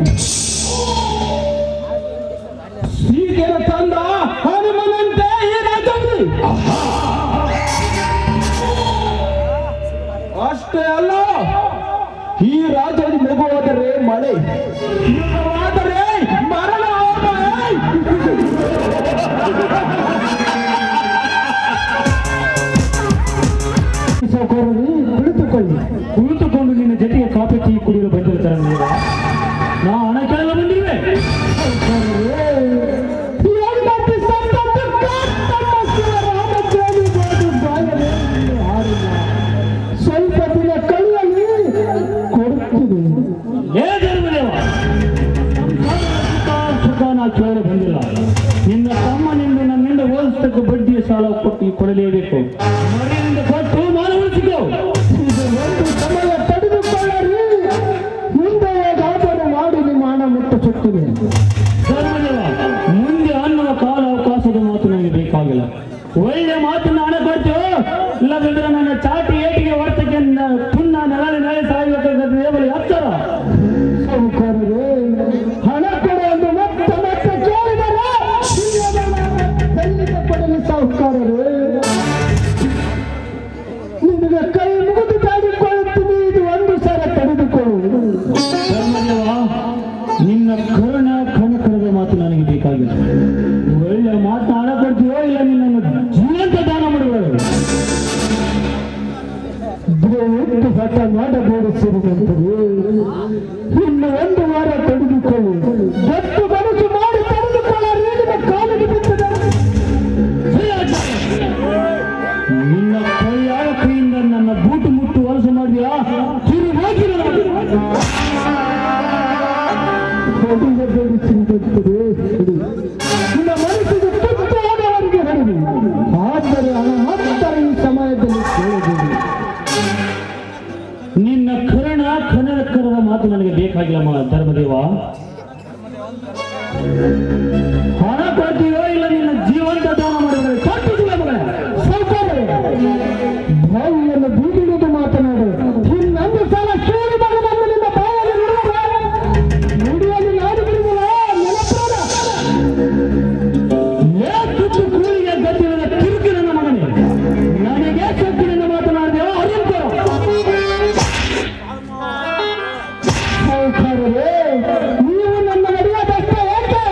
ಸೀತೆಯ ತಂದ ಹನುಮನಂತೆ ಈ ರಾಜರು. ಅಷ್ಟೇ ಅಲ್ಲ, ಈ ರಾಜನ ಮಗುವಾದರೆ ಮಳೆ, ಮೃಗವಾದರೆ ಮರಣ. ಕುಳಿತುಕೊಂಡು ನಿನ್ನ ಜೊತೆಗೆ ಕಾಫಿ ಟೀ ಕುಡಿಯಲು ಬಂದಿರ್ತಾರೆ. ನಾ ಹಣ ಕೇಳಲು ಬಂದಿರುವೆ. ಸ್ವಲ್ಪ ದಿನ ಕೈಯಲ್ಲಿ ಕೊಡುತ್ತಿದೆ. ಸುಖ ನಾ ಕೇಳಲು ಬಂದಿಲ್ಲ. ನಿನ್ನ ತಮ್ಮನಿಂದ ನನ್ನಿಂದ ಹೋಲಿಸತಕ್ಕ ಬಡ್ಡಿಯ ಸಾಲ ಕೊಡಲೇಬೇಕು. ಮನೆಯಿಂದ ಕೊಟ್ಟು ಮಾನ ಉಳಿಸಿಕೋ. ಒಂದು ಸಮಯ ತಡೆದುಕೊಳ್ಳರಿ, ಮುಂದೆ ಹೇಗಾದರೂ ಮಾಡಿ ನಿಮ್ಮ ಹಣ ಮುಟ್ಟಿಸುತ್ತದೆ. ಮುಂದೆ ಅನ್ನುವ ಕಾಲ ಅವಕಾಶದ ಮಾತು ನನಗೆ ಬೇಕಾಗಿಲ್ಲ. ಒಳ್ಳೆ ಮಾತನ್ನ ಹಣ ಕೊಡ್ತೀವೋ, ಇಲ್ಲದಿದ್ರೆ ನನ್ನ ಚಾಟಿ ಏಟಿಗೆ ವರ್ತಕ್ಕೆ ಪುಣ್ಯ ನೆಲೆ ಸಾಯಬೇಕಾದ್ರೆ ಹತ್ತರ ಸೌಕರ್ಯವೇ. ಹಣ ಕೊಡುವುದು ಮತ್ತೆ ಮತ್ತೆ ಕೇಳಿದರೆ ಕೊಡಲಿ ಸೌಕರ್ಯವೇ. ನಿನಗೆ ಕೈ ಮುಗಿದು ತಾಡಿಕೊಳ್ಳುತ್ತೀನಿ, ಇದು ಒಂದು ಸಲ ತಡೆದುಕೊಳ್ಳುವುದು. ನಿನ್ನ ಕರುಣ ಕನಕರದ ಮಾತು ನನಗೆ ಬೇಕಾಗಿಲ್ಲ. ಒಳ್ಳೆ ಮಾತು ಹಣ ಕೊಡ್ತೀವೋ, ಇಲ್ಲ ನಿನ್ನನ್ನು ಜೀವಂತ ದಾನ ಮಾಡುವುದು. ಹಠ ಮಾಡಬಹುದು ಸಿರುವಂತರು. ಇನ್ನು ಒಂದು ವಾರ ತೆಗೆದುಕೊಳ್ಳು, ಗಟ್ಟು ಮನಸ್ಸು ಮಾಡಿ ತೆಗೆದುಕೊಳ್ಳಿ. ನಿಮ್ಮ ಕಾಲಿಗೆ ಬಿಟ್ಟದ ನಿನ್ನ ಕೈಯಾಳ ಕೈಯಿಂದ ನನ್ನ ಬೂಟು ಮುಟ್ಟು ವಲಸ ಮಾಡಿದ್ಯಾ? ತಿರು ಹಾಕಿದ ನಿನ್ನ ಮನಸ್ಸಿಗೆ ತುತ್ತಾದವರಿಗೆ ಹೊಡೆದು, ಆದರೆ ಹಣ ಮಾತ್ರ ಈ ಸಮಯದಲ್ಲಿ ಕೇಳಬಹುದು. ನಿನ್ನ ಕರುಣ ಕನಕರದ ಮಾತು ನನಗೆ ಬೇಕಾಗಿಲ್ಲ ಧರ್ಮದೇವ. ಹಣ ಕೊಡ್ತೀವೋ, ಇಲ್ಲ ನಿನ್ನ ಜೀವಂತ ದಾನ ಮಾಡಿದ್ರೆ ಕೊಟ್ಟಿಲ್ಲ ಮಗಳ ಬಾಯಿಯನ್ನು ಬೀಗಿಡುವುದು ಮಾತನಾಡು. ಇನ್ನೊಂದು ಸಲ ಕೇಳಿದಾಗ ನನ್ನ ನಿನ್ನ ಬಾಯಲ್ಲಿ ನುಡಿಯಲ್ಲಿ ನಾಡು ಬಿಡುವುದಿಲ್ಲ. ತುತ್ತು ಕೂಲಿಗೆ ಗದ್ದಿರದ ಕಿರುಕಿ ನನ್ನ ಮಗನೇ, ನನಗೆ ಸೊಕ್ಕಿನಿಂದ ಮಾತನಾಡಿದೆಯೋ ಅರಿಯುತ್ತೋ. ನೀವು ನನ್ನ ನಡೆಯೋದಷ್ಟೇ ಏಕೆ?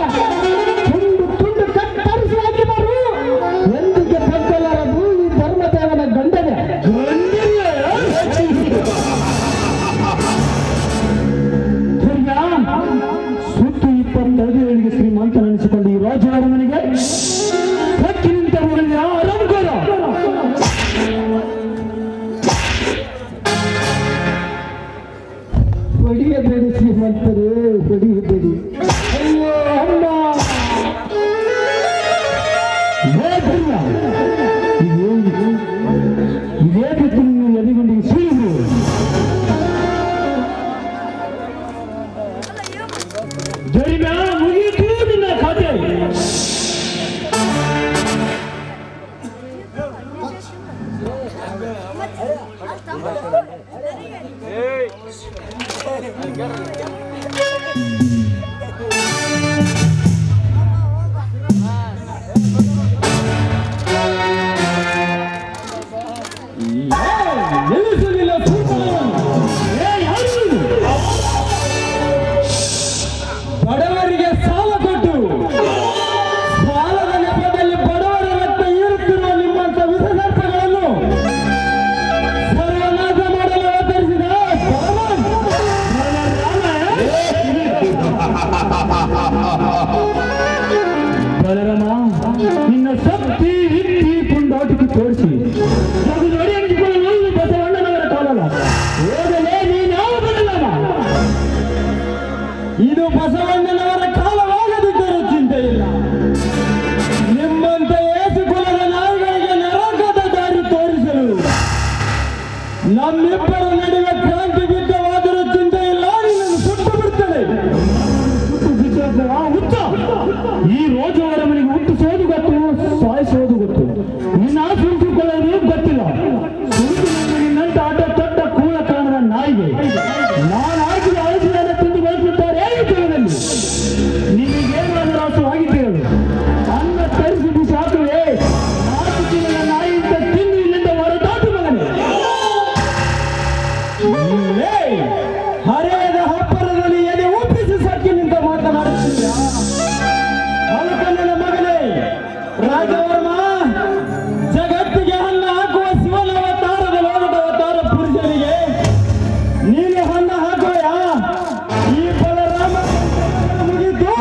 ಬಡವರಿಗೆ ಸಾಲ ಕೊಟ್ಟು ಸಾಲದ ನೆಪದಲ್ಲಿ ಬಡವರ ರಕ್ತ ಏರುತ್ತಿರುವ ನಿಮ್ಮಂತ ವಿಷಸರ್ಪಗಳನ್ನು ಸರ್ವನಾಶ ಮಾಡಲು ಅವತರಿಸಿದ ಬಲರಾಮ, ನಿನ್ನ ಶಕ್ತಿ ರೀತಿ ಪುಂಡಾಟಿಕೆ ತೋರಿಸಿ ನೋಡಿ ಅನಿಸಿಕೊಳ್ಳಲು ಬಸವಣ್ಣನವರ ಕಾಲಲ್ಲ. ಹೋಗಲೇ ನೀನ್ಯಾವ ಬಲರಾಮ? ಇದು ಬಸವಣ್ಣನವರ ಕಾಲವಾಗದಿದ್ದರೂ ಚಿಂತೆ ಇಲ್ಲ. ನಿಮ್ಮಂತ ಏಸು ಕುಲದ ನಾಯಿಗಳಿಗೆ ನರಕದ ದಾರಿ ತೋರಿಸಲು ನಮ್ಮಿಬ್ಬರ ನಡುವೆ ಕ್ರಾಂತಿ ಬಿದ್ದವಾದರೂ ಚಿಂತೆ ಇಲ್ಲ. ನಿನ್ನನ್ನು ಸುಟ್ಟು ಬಿಡ್ತದೆ. ಈ ರೋಜು ಅವರ ಮನೆಗೆ ಹುಟ್ಟಿಸೋದು ಗೊತ್ತು, ಸಾಯಿಸೋದು ಗೊತ್ತು. ನಿನ್ನ ಸುರಿಸಿಕೊಳ್ಳೋದು ಗೊತ್ತಿಲ್ಲ. ನಿನ್ನಂತ ಅಡ್ಡ ತೊಡ್ಡ ಕೂಳ ಕಾಣದ ನಾಯಿಗೆ ನಾನು ಹಾಕಿದ ಔಷಧಿಯನ್ನು ತಿಂದು ಬಳಸುತ್ತಾರೆ ಜೀವನದಲ್ಲಿ. ನಿಮಗೇನಾದರೂ ಅರ್ಥವಾಗಿದ್ದೇಳು ಅನ್ನ ತರಿಸಿ ಬಿಸಾಕುವೆ. 4 ದಿನದ ನಾಯಿಯಿಂದ ತಿಂದು ಇಲ್ಲಿಂದ ಹೊರದಾಟು ಮಗನೇ. ಹರೆಯದ ಹಬ್ಬರದಲ್ಲಿ ಎದೆ ಒಪ್ಪಿಸಿ ಸಕ್ಕಿನಿಂದ ಮಾತನಾಡುತ್ತೀಯಾ? ಅಲಕಣ್ಣನ ಮಗನೇ ರಾಜವರ್ಮ, ಜಗತ್ತಿಗೆ ಅನ್ನ ಹಾಕುವ ಶಿವನ ಅವತಾರದ ಲೋಕದ ಅವತಾರ ಪುರುಷನಿಗೆ ನೀನು ಅನ್ನ ಹಾಕೋಯಾ? ಈ ಬಲರಾಮ ಮುಗಿದು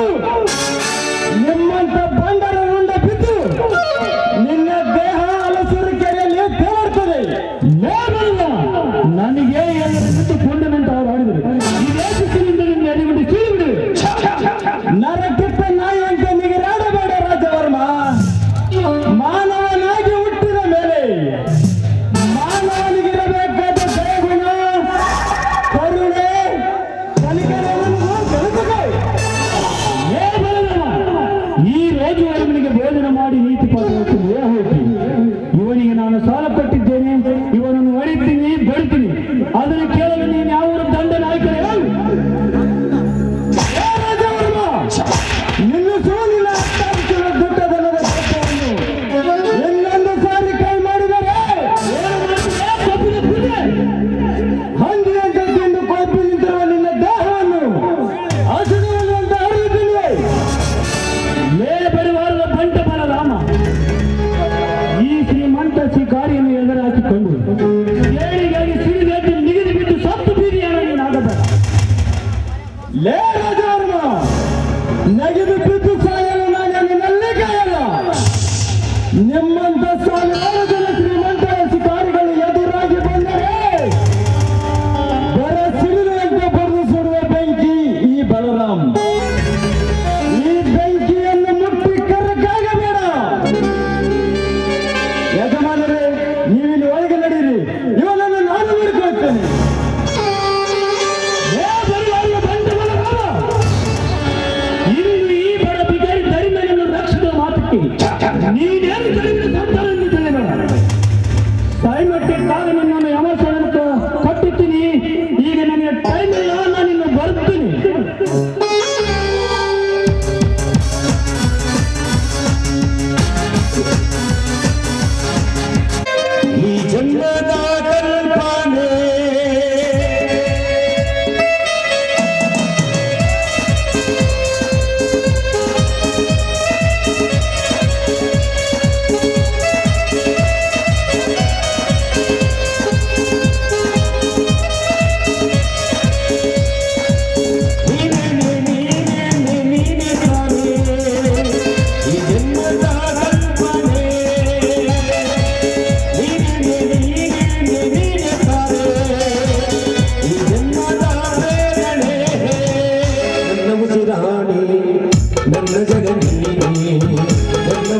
ನಿಮ್ಮಂತ ಬಂಡರ ರುಂಡ ಬಿದ್ದು ನಿನ್ನ ದೇಹ ಹಲಸುರು ಕೆರೆಯಲ್ಲಿ ತೇಲಾಡ್ತದೆ. ನನಗೆ ಎಲ್ಲರ ಜೊತೆ ಕೊಂಡನಂತ ಅವರು ಆಡಿದರು. ಇದೇ ಸಿಕ್ಕಿನಿಂದ ನಿನ್ನ ಎಡೆಬಿಟ್ಟು ಕೀಳಿಬಿಡು. ನರಕಿತ್ತ ನಾಯಿ ಅಂತ ನಿಗರಾಡಬೇಡ ರಾಜವರ್ಮ. ಮಾನವನಾಗಿ ಹುಟ್ಟಿದ ಮೇಲೆ ಮಾನವನಿಗಿರಬೇಕಾದ ದಯಗುಣ, ಕರುಣೆ, ಕನಿಕರವನ್ನು ಬೆಳೆಸಬೇಕು. ಈ ರೋಜು ಅವನಿಗೆ ಭೋಜನ ಮಾಡಿ ನೀತಿ ಪಾಠ ಹೋಗಿ ಇವನಿಗೆ ನಾನು ಸಾಲ ಕೊಟ್ಟಿದ್ದೇನೆ, ಇವನನ್ನು ಹೊಡಿತೀನಿ ಬಡಿತೀನಿ, ಅದನ್ನು ಕೇಳಲು ನೀನು ಯಾವ ದಂಡ ನಾಯಕರೇ? ನಿಲ್ಲಿಸು ನಿನ್ನ ಹತ್ತಾರು ದುಡ್ಡದಲ್ಲದ ತತ್ವವನ್ನು. ಇನ್ನೊಂದು ಸಾರಿ ಕೈ ಮಾಡಿದರೆ ಹಂದಿಯಂತೆ ತಿಂದು ಕೊಬ್ಬಿ ನಿಂತಿರುವ ನಿನ್ನ ದೇಹವನ್ನು ಹಸಿರುವುದು ಅಂತ ಅರಿಯುತ್ತಿಲ್ಲ. ಪರಿವಾರದ ಬಂಟ ಬಲರಾಮ, ಈ ಶ್ರೀಮಂತ ಶಿಕಾರಿಯನ್ನು ಎದುರಾಕಿಕೊಂಡು ಏಳಿಗಾಗಿ ಸಿಡಿದೇಟಿ ನಿಗದಿ ಬಿದ್ದು ಸತ್ತು ಬೀದಿಯಾಗಿ ನಾಗಬೇಡ. ಲೇ ರಾಜವರ್ಮ, ನಗಿದು ಬಿದ್ದು ಸಾಯಲು ನಾನು ನಿನ್ನಲ್ಲಿ ಕಾಯಲ್ಲ. ನಿಮ್ಮಂತ ಸಾವಿರಾರು ಜನ ಶ್ರೀಮಂತ ಶಿಕಾರಿಗಳು ಎದುರಾಗಿ ಬಂದರೆ ಬರ ಸಿಡಿದಂತೆ ಬರೆದು ಸುಡುವ ಬೆಂಕಿ ಈ ಬಲರಾಮ್. ಈ ಬೆಂಕಿಯನ್ನು ಮುಟ್ಟಿ ಕರಕಾಗಬೇಡ. ಯಜಮಾನರೇ, ನೀವಿಲ್ಲಿ ಒಳಗೆ ನಡೀರಿ, ಇವನನ್ನು ನಾನು ನೋಡಿಕೊಳ್ತೇನೆ. ಇನ್ನು ಈ ಬಡ ಬಿಗರಿ ದರಿಮನನ್ನು ರಕ್ಷಿಸುವ ಮಾತಕ್ಕೆ ನೀನೇನು ಕಡಿಮೆ ಸಂತಾನವನ್ನು ತಿಳಿಬೇಡ. ಟೈಮಕ್ಕೆ ಕಾಲ ನಿನ್ನನ್ನು ಯಮಸನಕ್ಕೆ ಕೊಟ್ಟಿದ್ದೀನಿ. ಈಗ ನನಗೆ ಟೈಮ್ ಇಲ್ಲ, ನಾನು ಇನ್ನು ಬರ್ತೀನಿ. ಈ ಜನ್ಮದ ಕಲ್ಪನೆ ನನ್ನ ಜಗನಿ ನನ್ನ